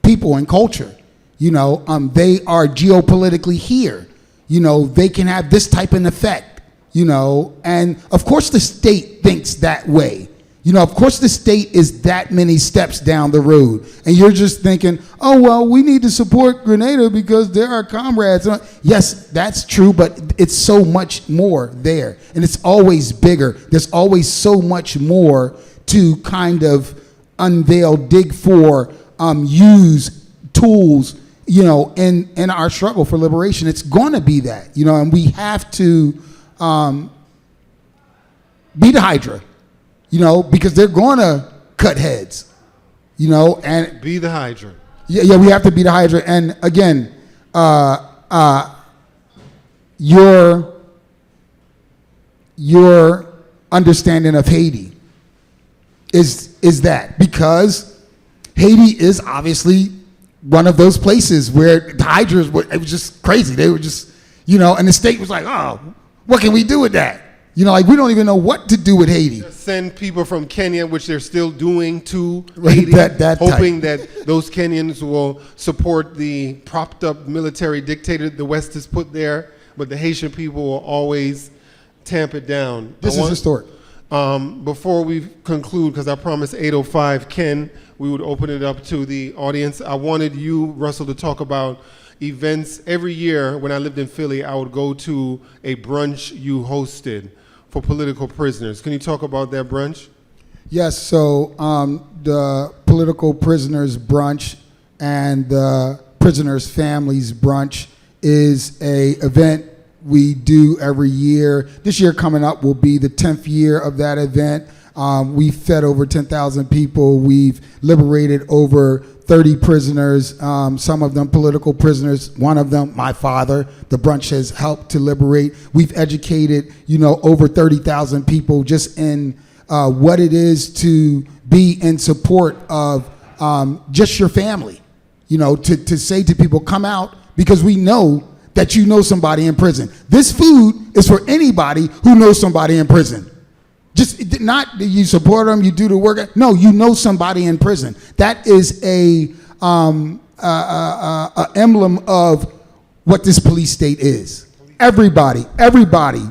people and culture. You know, they are geopolitically here. You know, they can have this type of effect, you know, and of course the state thinks that way. You know, of course the state is that many steps down the road, and you're just thinking, oh, well, we need to support Grenada because they're our comrades. Yes, that's true, but it's so much more there, and it's always bigger. There's always so much more to kind of unveil, dig for, use tools, you know, in our struggle for liberation. It's going to be that, you know, and we have to be the Hydra. You know, because they're going to cut heads, you know, and be the Hydra. Yeah, we have to be the Hydra. And again, your understanding of Haiti is that, because Haiti is obviously one of those places where the Hydras were, it was just crazy. They were just, you know, and the state was like, oh, what can we do with that? You know, like, we don't even know what to do with Haiti. Send people from Kenya, which they're still doing, to Haiti, hoping that those Kenyans will support the propped up military dictator the West has put there, but the Haitian people will always tamp it down. This is historic. Before we conclude, because I promised 8:05 Ken, we would open it up to the audience. I wanted you, Russell, to talk about events. Every year when I lived in Philly, I would go to a brunch you hosted for political prisoners. Can you talk about that brunch? Yes, so the political prisoners brunch and the prisoners' families brunch is a event we do every year. This year coming up will be the 10th year of that event. We fed over 10,000 people. We've liberated over 30 prisoners, some of them political prisoners, one of them my father. The brunch has helped to liberate. We've educated, you know, over 30,000 people just in what it is to be in support of just your family. You know, to say to people, come out, because we know that you know somebody in prison. This food is for anybody who knows somebody in prison. Just not that you support them, you do the work. No, you know somebody in prison. That is a emblem of what this police state is. Everybody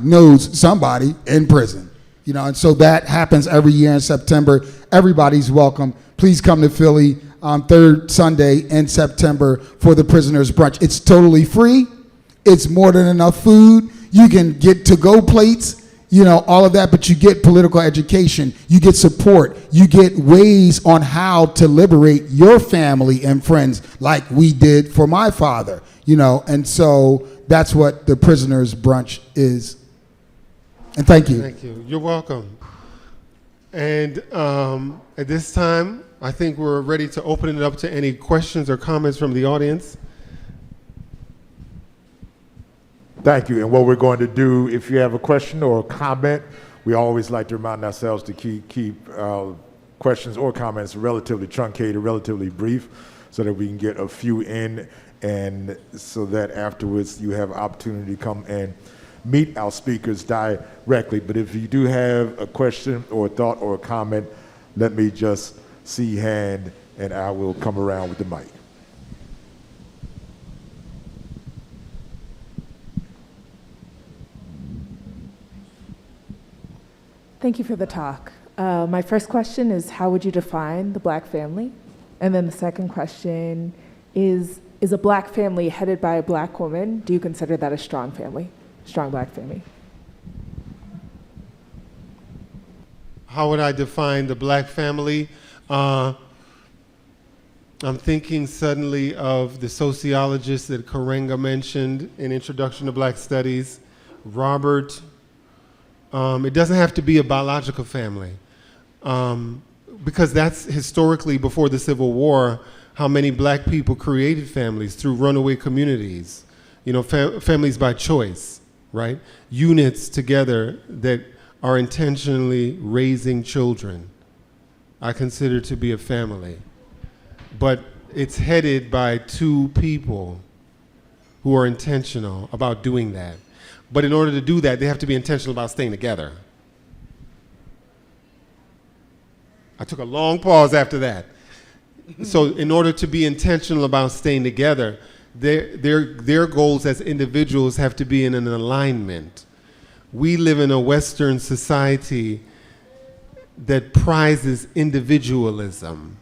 knows somebody in prison. You know, and so that happens every year in September. Everybody's welcome. Please come to Philly third Sunday in September for the prisoners brunch. It's totally free. It's more than enough food. You can get to-go plates. You know, all of that, but you get political education, you get support, you get ways on how to liberate your family and friends, like we did for my father, you know, and so that's what the prisoners brunch is. And thank you. Thank you. You're welcome. And at this time, I think we're ready to open it up to any questions or comments from the audience. Thank you. And what we're going to do, if you have a question or a comment, we always like to remind ourselves to keep questions or comments relatively truncated, relatively brief, so that we can get a few in, and so that afterwards you have opportunity to come and meet our speakers directly. But if you do have a question or a thought or a comment, let me just see hand, and I will come around with the mic. Thank you for the talk. My first question is, how would you define the Black family? And then the second question is a Black family headed by a Black woman, do you consider that a strong family, strong Black family? How would I define the Black family? I'm thinking suddenly of the sociologist that Karenga mentioned in Introduction to Black Studies, Robert. It doesn't have to be a biological family, because that's historically, before the Civil War, how many Black people created families through runaway communities, families by choice, right? Units together that are intentionally raising children, I consider to be a family. But it's headed by two people who are intentional about doing that. But in order to do that, they have to be intentional about staying together. I took a long pause after that. So in order to be intentional about staying together, their goals as individuals have to be in an alignment. We live in a Western society that prizes individualism.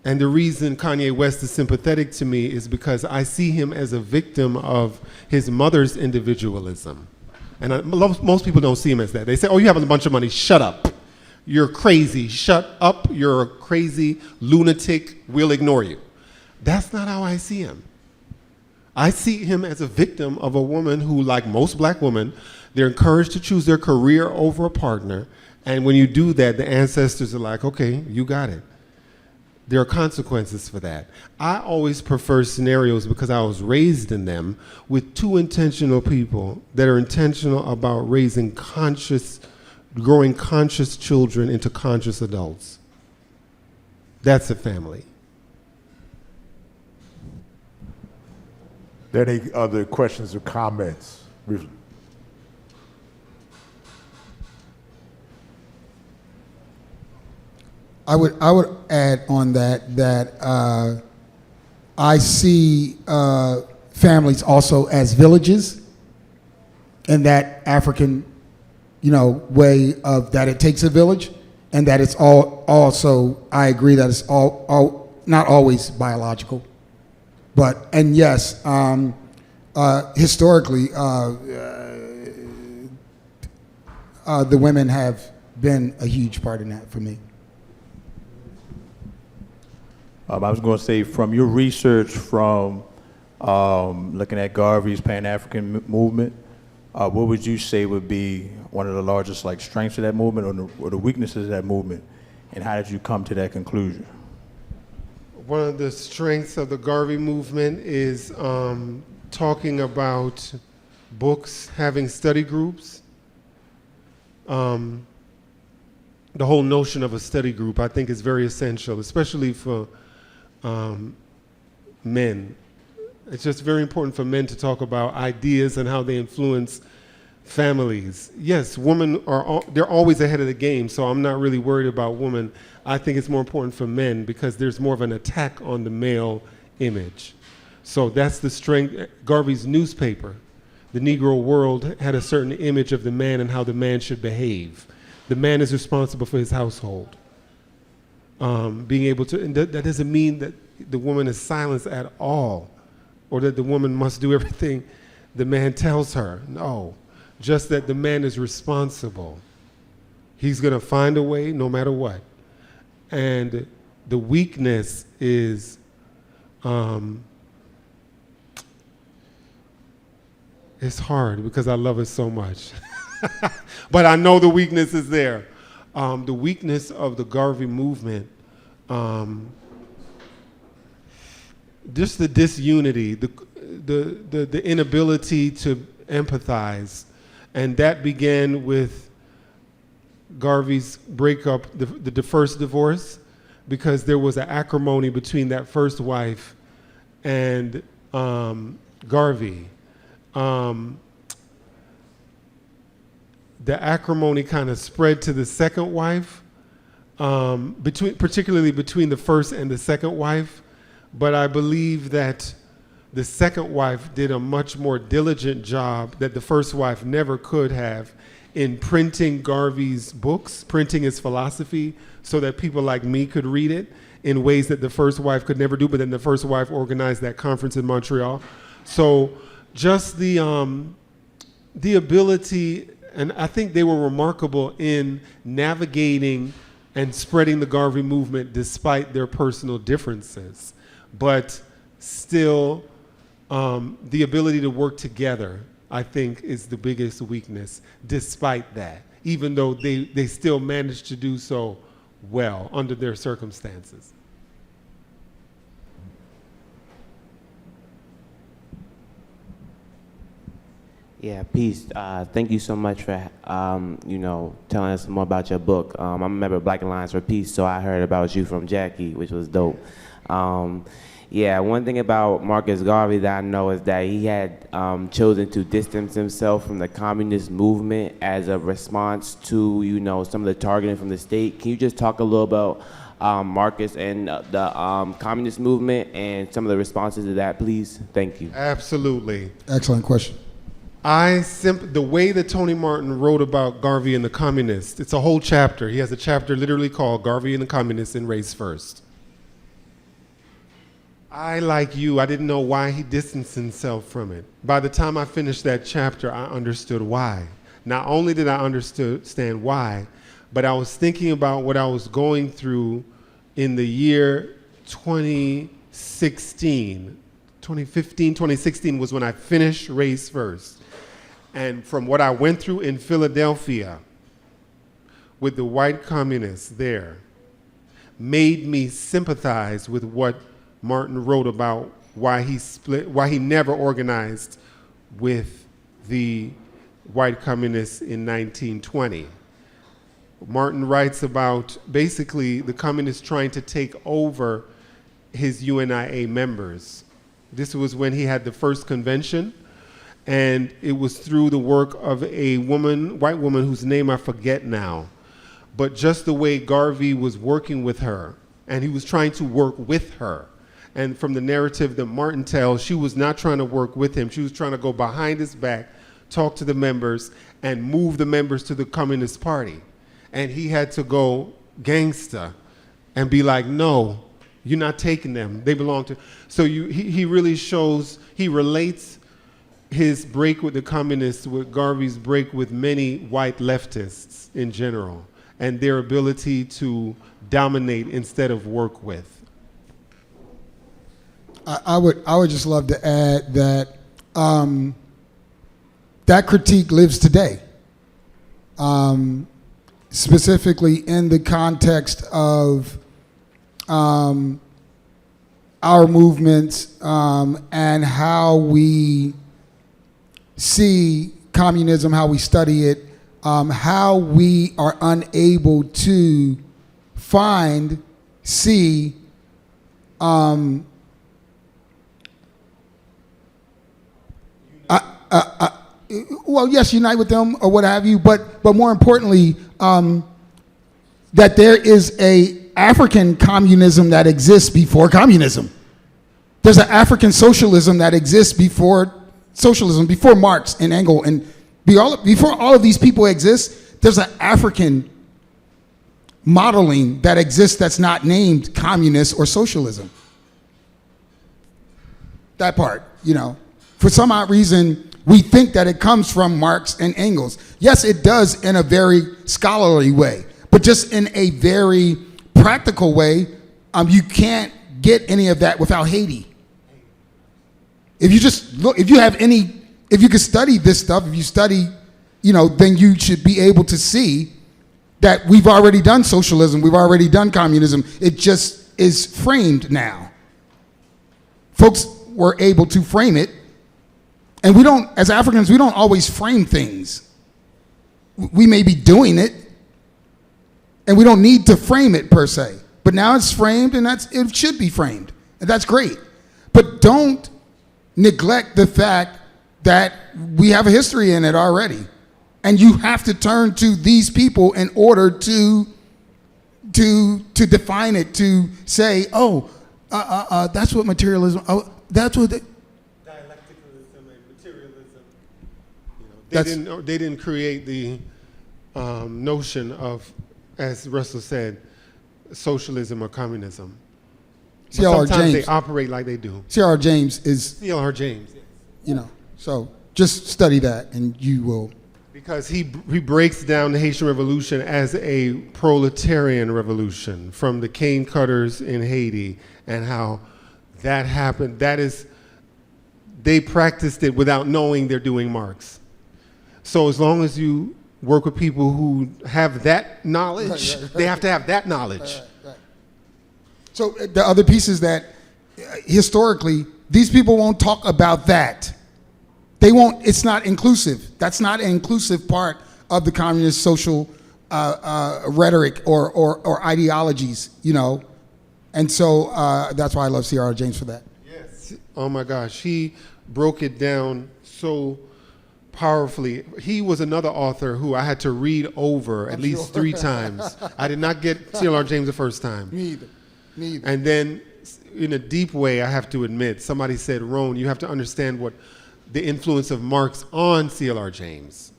And the reason Kanye West is sympathetic to me is because I see him as a victim of his mother's individualism. And most people don't see him as that. They say, oh, you have a bunch of money, shut up. You're crazy, shut up, you're a crazy lunatic, we'll ignore you. That's not how I see him. I see him as a victim of a woman who, like most Black women, they're encouraged to choose their career over a partner. And when you do that, the ancestors are like, okay, you got it. There are consequences for that. I always prefer scenarios, because I was raised in them, with two intentional people that are intentional about raising growing conscious children into conscious adults. That's a family. Are there any other questions or comments? Briefly. I would add on that I see families also as villages, and that African, way of that it takes a village, and that it's also I agree that it's all not always biological, and yes, historically the women have been a huge part in that for me. I was going to say, from your research, from looking at Garvey's Pan-African movement, what would you say would be one of the largest strengths of that movement, or the weaknesses of that movement, and how did you come to that conclusion? One of the strengths of the Garvey movement is talking about books, having study groups. The whole notion of a study group, I think, is very essential, especially for men. It's just very important for men to talk about ideas and how they influence families. Yes, women they're always ahead of the game, so I'm not really worried about women. I think it's more important for men because there's more of an attack on the male image. So that's the strength. Garvey's newspaper, The Negro World, had a certain image of the man and how the man should behave. The man is responsible for his household. Being able to, and that doesn't mean that the woman is silenced at all, or that the woman must do everything the man tells her. No, just that the man is responsible. He's gonna find a way no matter what. And the weakness is, it's hard because I love it so much. But I know the weakness is there. The weakness of the Garvey movement, just the disunity, the inability to empathize, and that began with Garvey's breakup, the first divorce, because there was an acrimony between that first wife and Garvey. The acrimony kind of spread to the second wife, particularly between the first and the second wife. But I believe that the second wife did a much more diligent job that the first wife never could have in printing Garvey's books, printing his philosophy, so that people like me could read it in ways that the first wife could never do. But then the first wife organized that conference in Montreal. So just the ability, and I think they were remarkable in navigating and spreading the Garvey movement despite their personal differences, but still the ability to work together, I think, is the biggest weakness despite that, even though they still managed to do so well under their circumstances. Yeah, peace. Thank you so much for, telling us more about your book. I'm a member of Black Alliance for Peace, so I heard about you from Jackie, which was dope. One thing about Marcus Garvey that I know is that he had chosen to distance himself from the communist movement as a response to, some of the targeting from the state. Can you just talk a little about Marcus and the communist movement and some of the responses to that, please? Thank you. Absolutely. Excellent question. The way that Tony Martin wrote about Garvey and the communists, it's a whole chapter. He has a chapter literally called Garvey and the Communists in Race First. I, like you, I didn't know why he distanced himself from it. By the time I finished that chapter, I understood why. Not only did I understand why, but I was thinking about what I was going through in the year 2016. 2015, 2016 was when I finished Race First. And from what I went through in Philadelphia with the white communists there made me sympathize with what Martin wrote about why he never organized with the white communists in 1920. Martin writes about basically the communists trying to take over his UNIA members. This was when he had the first convention, and it was through the work of a white woman whose name I forget now, but just the way Garvey was working with her, and he was trying to work with her. And from the narrative that Martin tells, she was not trying to work with him. She was trying to go behind his back, talk to the members, and move the members to the Communist Party. And he had to go gangsta and be like, no, you're not taking them. They belong to... So he really shows, he relates his break with the communists with Garvey's break with many white leftists in general, and their ability to dominate instead of work with. I would just love to add that that critique lives today, specifically in the context of our movements and how we see communism, how we study it, how we are unable to find, see, well, yes, unite with them or what have you, but more importantly, that there is a African communism that exists before communism. There's an African socialism that exists before socialism, before Marx and Engels, and before all of these people exist, there's an African modeling that exists that's not named communist or socialism. That part, for some odd reason, we think that it comes from Marx and Engels. Yes, it does in a very scholarly way, but just in a very practical way, you can't get any of that without Haiti. If you just look, if you could study this stuff, if you study, then you should be able to see that we've already done socialism, we've already done communism. It just is framed now. Folks were able to frame it, and we don't, as Africans, we don't always frame things. We may be doing it, and we don't need to frame it per se. But now it's framed, and it should be framed, and that's great. But don't neglect the fact that we have a history in it already, and you have to turn to these people in order to to define it, to say, oh, that's what materialism, oh, that's what, Dialecticalism and materialism. They didn't create the notion of, as Russell said, socialism or communism. But C.L.R. sometimes James. they operate like they do. C.L.R. James is, C.L.R. James, yes. you know, so just study that and you will. Because he breaks down the Haitian Revolution as a proletarian revolution from the cane cutters in Haiti and how that happened. That is, they practiced it without knowing they're doing Marx. So as long as you work with people who have that knowledge, they have to have that knowledge. Right. So the other piece is that historically, these people won't talk about that. They won't, it's not inclusive. That's not an inclusive part of the communist social rhetoric or ideologies, you know. And so that's why I love C.R. James for that. Yes. Oh my gosh, he broke it down so powerfully. He was another author who I had to read over at least 3 times. I did not get C.L.R. James the first time. Me either. And then in a deep way, I have to admit, somebody said, Rhone, you have to understand what the influence of Marx on C.L.R. James.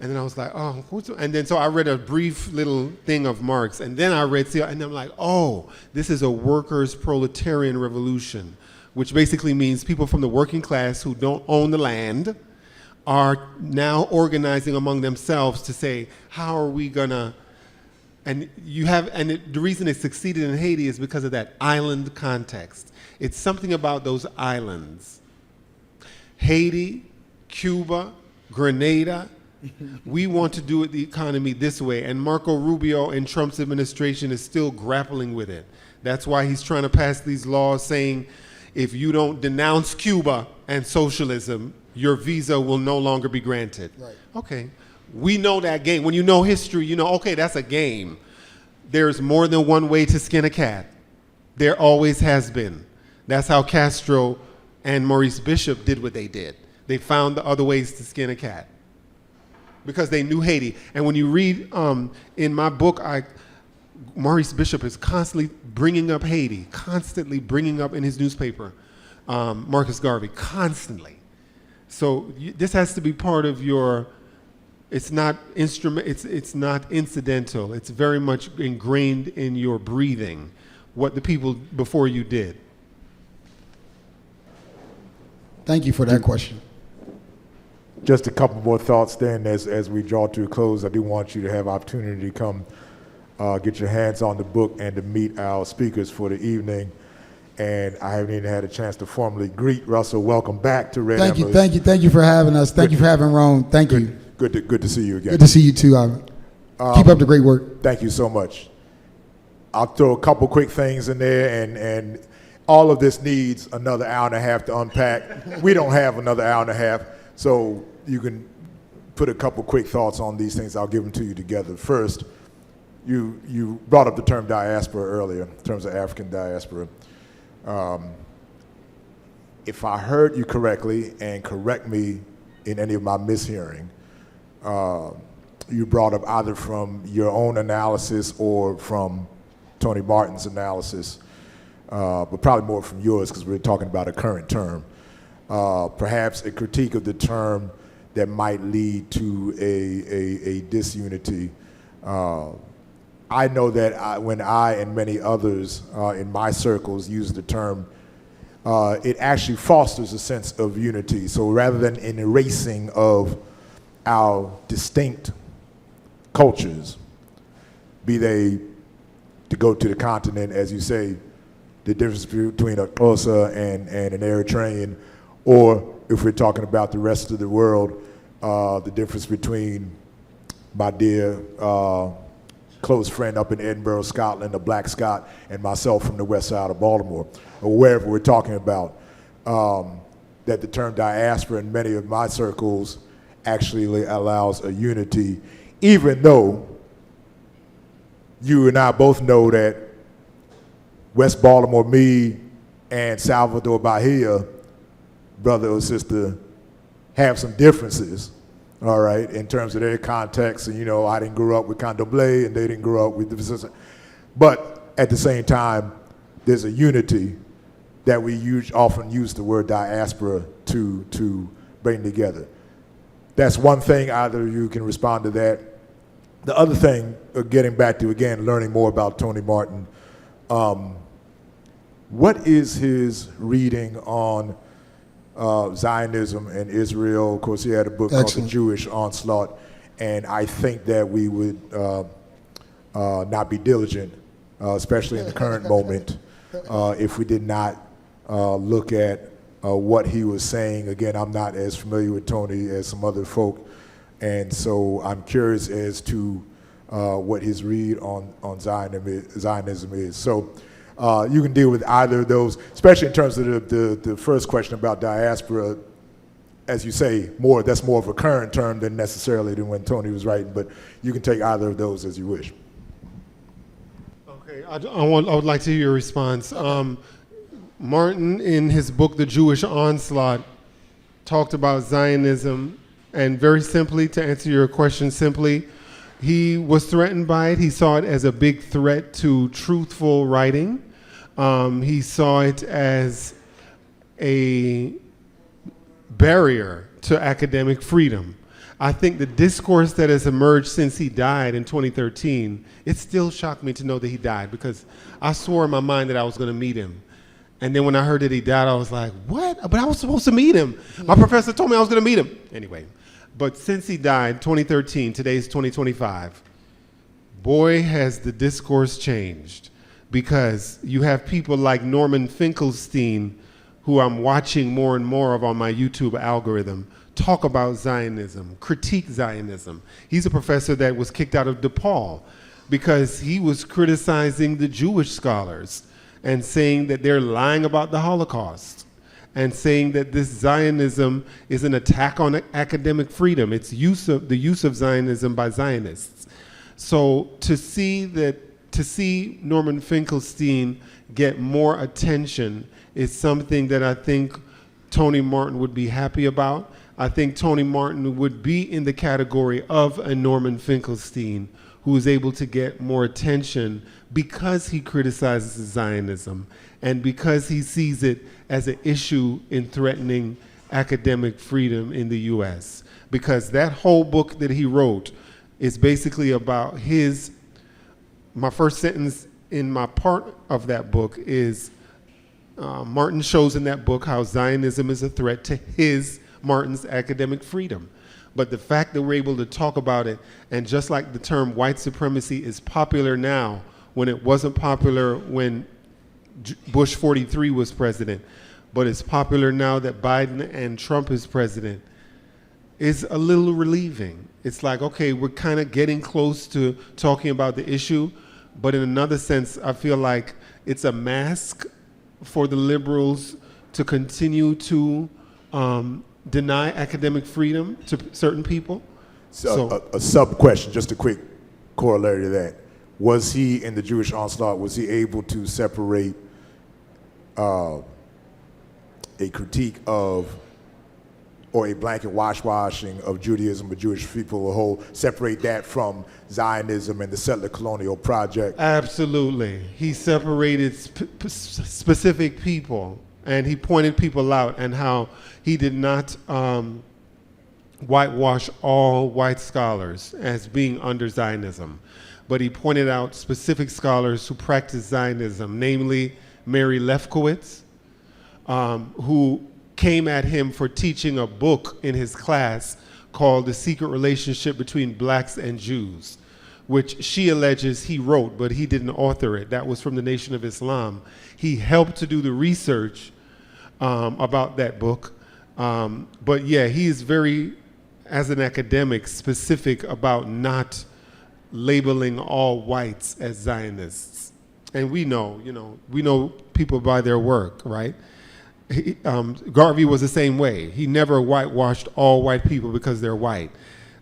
And then I was like, oh, and then so I read a brief little thing of Marx, and then I read C.L.R. and I'm like, oh, this is a workers' proletarian revolution, which basically means people from the working class who don't own the land are now organizing among themselves to say, how are we gonna, and the reason it succeeded in Haiti is because of that island context. It's something about those islands. Haiti, Cuba, Grenada, we want to do the economy this way, and Marco Rubio and Trump's administration is still grappling with it. That's why he's trying to pass these laws saying if you don't denounce Cuba and socialism, your visa will no longer be granted. Right. Okay, we know that game. When you know history, you know, okay, that's a game. There's more than one way to skin a cat. There always has been. That's how Castro and Maurice Bishop did what they did. They found the other ways to skin a cat because they knew Haiti. And when you read in my book, Maurice Bishop is constantly bringing up Haiti, constantly bringing up in his newspaper, Marcus Garvey, constantly. So this has to be part of your, it's not not incidental. It's very much ingrained in your breathing, what the people before you did. Thank you for that question. Just a couple more thoughts then as we draw to a close. I do want you to have opportunity to come get your hands on the book and to meet our speakers for the evening. And I haven't even had a chance to formally greet Russell. Welcome back to Red Embers. Thank you for having us. Thank you for having Rhone. Thank you. Good to see you again. Good to see you too. Keep up the great work. Thank you so much. I'll throw a couple quick things in there, and all of this needs another hour and a half to unpack. We don't have another hour and a half, so you can put a couple quick thoughts on these things. I'll give them to you together. First, you brought up the term diaspora earlier, in terms of African diaspora. If I heard you correctly, and correct me in any of my mishearing, you brought up either from your own analysis or from Tony Martin's analysis, but probably more from yours because we're talking about a current term. Perhaps a critique of the term that might lead to a disunity. I know that when I and many others in my circles use the term, it actually fosters a sense of unity. So rather than an erasing of our distinct cultures, be they, to go to the continent, as you say, the difference between a Xhosa and an Eritrean, or if we're talking about the rest of the world, the difference between my dear close friend up in Edinburgh, Scotland, a black Scot, and myself from the west side of Baltimore, or wherever we're talking about, that the term diaspora in many of my circles actually allows a unity, even though you and I both know that West Baltimore, me, and Salvador Bahia, brother or sister, have some differences, all right, in terms of their context. And, you know, I didn't grow up with Candomblé, and they didn't grow up with the sister. But at the same time, there's a unity that we often use the word diaspora to bring together. That's one thing. Either you can respond to that. The other thing, getting back to, again, learning more about Tony Martin, what is his reading on Zionism and Israel? Of course, he had a book called The Jewish Onslaught, and I think that we would not be diligent, especially in the current moment, if we did not look at what he was saying. Again, I'm not as familiar with Tony as some other folk, and so I'm curious as to what his read on Zionism is. So you can deal with either of those, especially in terms of the first question about diaspora. As you say, that's more of a current term than necessarily than when Tony was writing, but you can take either of those as you wish. Okay, I would like to hear your response. Martin, in his book, The Jewish Onslaught, talked about Zionism, and very simply, to answer your question simply, he was threatened by it. He saw it as a big threat to truthful writing. He saw it as a barrier to academic freedom. I think the discourse that has emerged since he died in 2013, it still shocked me to know that he died, because I swore in my mind that I was going to meet him. And then when I heard that he died, I was like, what? But I was supposed to meet him. My professor told me I was going to meet him. Anyway, but since he died, 2013, today's 2025, boy, has the discourse changed, because you have people like Norman Finkelstein, who I'm watching more and more of on my YouTube algorithm, talk about Zionism, critique Zionism. He's a professor that was kicked out of DePaul because he was criticizing the Jewish scholars and saying that they're lying about the Holocaust, and saying that this Zionism is an attack on academic freedom. It's the use of Zionism by Zionists. So to see Norman Finkelstein get more attention is something that I think Tony Martin would be happy about. I think Tony Martin would be in the category of a Norman Finkelstein, who is able to get more attention because he criticizes Zionism and because he sees it as an issue in threatening academic freedom in the U.S. Because that whole book that he wrote is basically about my first sentence in my part of that book is, Martin shows in that book how Zionism is a threat to Martin's academic freedom. But the fact that we're able to talk about it, and just like the term white supremacy is popular now when it wasn't popular when Bush 43 was president, but it's popular now that Biden and Trump is president, is a little relieving. It's like, okay, we're kind of getting close to talking about the issue, but in another sense, I feel like it's a mask for the liberals to continue to deny academic freedom to certain people. So a sub-question, just a quick corollary to that. Was he, in the Jewish Onslaught, was he able to separate a critique of, or a blanket washing of Judaism or Jewish people as a whole, separate that from Zionism and the settler colonial project? Absolutely. He separated specific people, and he pointed people out, and how he did not whitewash all white scholars as being under Zionism, but he pointed out specific scholars who practice Zionism, namely Mary Lefkowitz, who came at him for teaching a book in his class called The Secret Relationship Between Blacks and Jews, which she alleges he wrote, but he didn't author it. That was from the Nation of Islam. He helped to do the research about that book. But yeah, he is very, as an academic, specific about not labeling all whites as Zionists. And we know people by their work, right? Garvey was the same way. He never whitewashed all white people because they're white.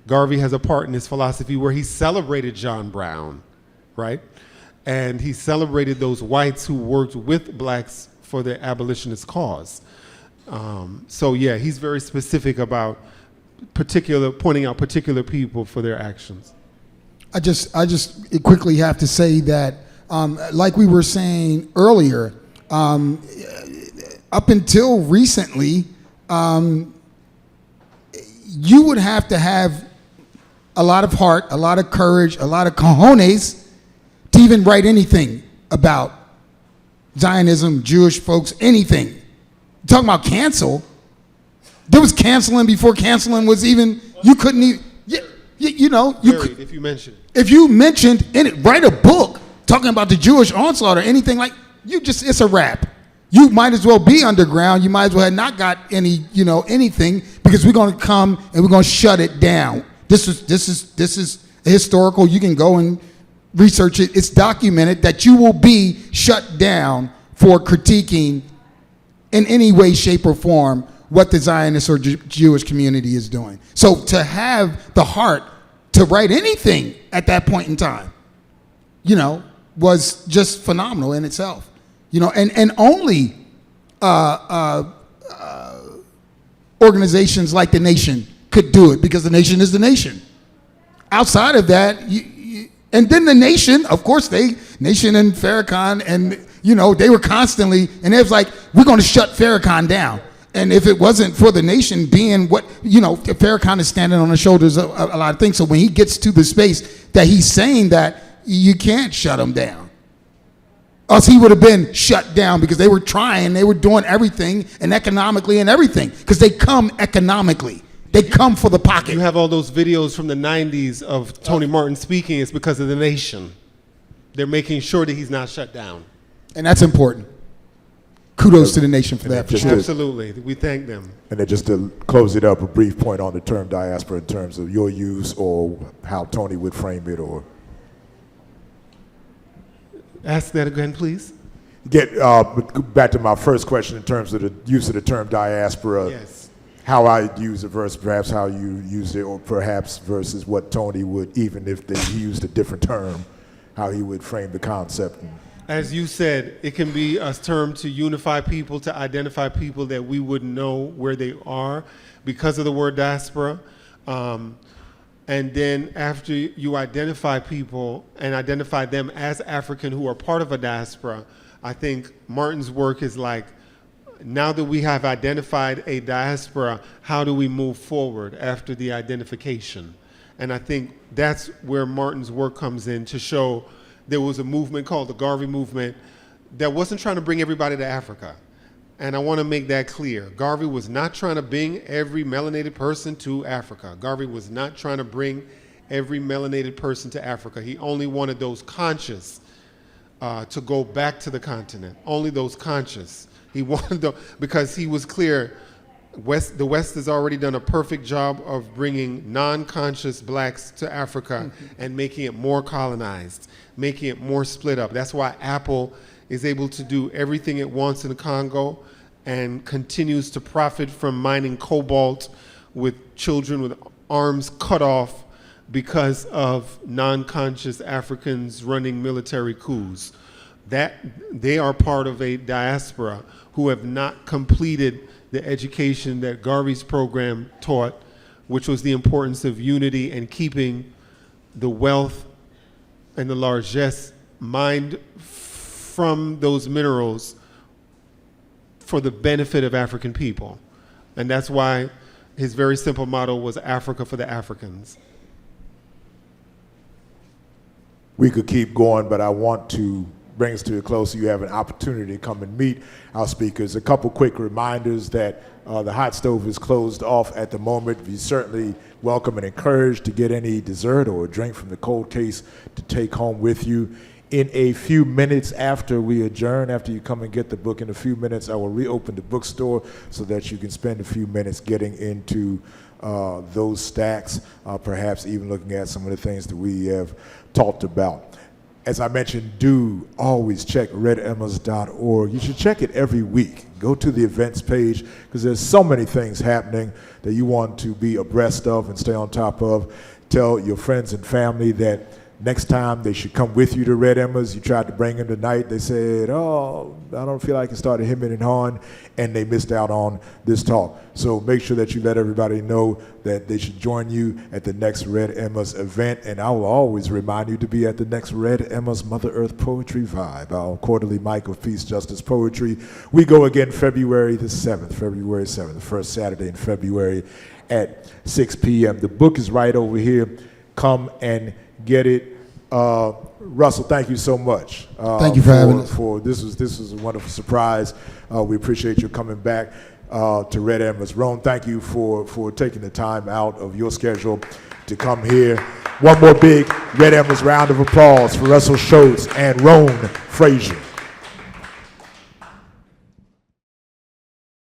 Garvey has a part in his philosophy where he celebrated John Brown, right? And he celebrated those whites who worked with blacks for their abolitionist cause. So yeah, he's very specific about pointing out particular people for their actions. I just quickly have to say that Like we were saying earlier, up until recently, you would have to have a lot of heart, a lot of courage, a lot of cojones to even write anything about Zionism, Jewish folks, anything. Talking about cancel, there was canceling before canceling was even, you couldn't even, you know, Married, if you mention it. if you mentioned in it, write a book talking about the Jewish onslaught or anything like, it's a wrap. You might as well be underground. You might as well have not got any, anything, because we're going to come and we're going to shut it down. This is historical. You can go and research it. It's documented that you will be shut down for critiquing in any way, shape, or form what the Zionist or Jewish community is doing. So to have the heart to write anything at that point in time, was just phenomenal in itself. And only organizations like the Nation could do it, because the Nation is the Nation. Outside of that, and then the Nation, of course, Nation and Farrakhan, and they were constantly, and it was like, we're going to shut Farrakhan down. And if it wasn't for the Nation being what, Farrakhan is standing on the shoulders of a lot of things. So when he gets to the space that he's saying that, you can't shut him down. Else he would have been shut down, because they were trying, they were doing everything, and economically and everything, because they come economically. They come for the pocket. You have all those videos from the 90s of Tony Martin speaking. It's because of the Nation. They're making sure that he's not shut down. And that's important. Kudos to the Nation for that. For sure. Absolutely. We thank them. And then just to close it up, a brief point on the term diaspora in terms of your use or how Tony would frame it, or Ask that again, please. get back to my first question in terms of the use of the term diaspora. Yes. How I use it versus perhaps how you used it, or perhaps versus what Tony would, even if he used a different term, how he would frame the concept. As you said, it can be a term to unify people, to identify people that we wouldn't know where they are because of the word diaspora. And then after you identify people and identify them as African who are part of a diaspora, I think Martin's work is like, now that we have identified a diaspora, how do we move forward after the identification? And I think that's where Martin's work comes in, to show there was a movement called the Garvey movement that wasn't trying to bring everybody to Africa. And I want to make that clear. Garvey was not trying to bring every melanated person to Africa. Garvey was not trying to bring every melanated person to Africa. He only wanted those conscious to go back to the continent, only those conscious. He wanted them, because he was clear, the West has already done a perfect job of bringing non-conscious blacks to Africa and making it more colonized, making it more split up. That's why Apple is able to do everything it wants in the Congo and continues to profit from mining cobalt with children with arms cut off because of non-conscious Africans running military coups. That they are part of a diaspora who have not completed the education that Garvey's program taught, which was the importance of unity and keeping the wealth and the largesse mined from those minerals for the benefit of African people. And that's why his very simple motto was Africa for the Africans. We could keep going, but I want to bring us to a close so you have an opportunity to come and meet our speakers. A couple quick reminders that the hot stove is closed off at the moment. You're certainly welcome and encouraged to get any dessert or a drink from the cold case to take home with you. In a few minutes after we adjourn, after you come and get the book, in a few minutes I will reopen the bookstore so that you can spend a few minutes getting into those stacks, perhaps even looking at some of the things that we have talked about. As I mentioned, do always check redemmas.org. You should check it every week. Go to the events page, because there's so many things happening that you want to be abreast of and stay on top of. Tell your friends and family that next time they should come with you to Red Emma's. You tried to bring them tonight. They said, oh, I don't feel like it, started hemming and hawing, and they missed out on this talk. So make sure that you let everybody know that they should join you at the next Red Emma's event. And I will always remind you to be at the next Red Emma's Mother Earth Poetry Vibe, our quarterly mic of peace, justice, poetry. We go again February the 7th, the first Saturday in February at 6 p.m. The book is right over here. Come and get it. Russell, thank you so much. Thank you for having us. This was a wonderful surprise. We appreciate you coming back to Red Emma's. Rhone, thank you for taking the time out of your schedule to come here. One more big Red Emma's round of applause for Russell Shoatz and Rhone Fraser.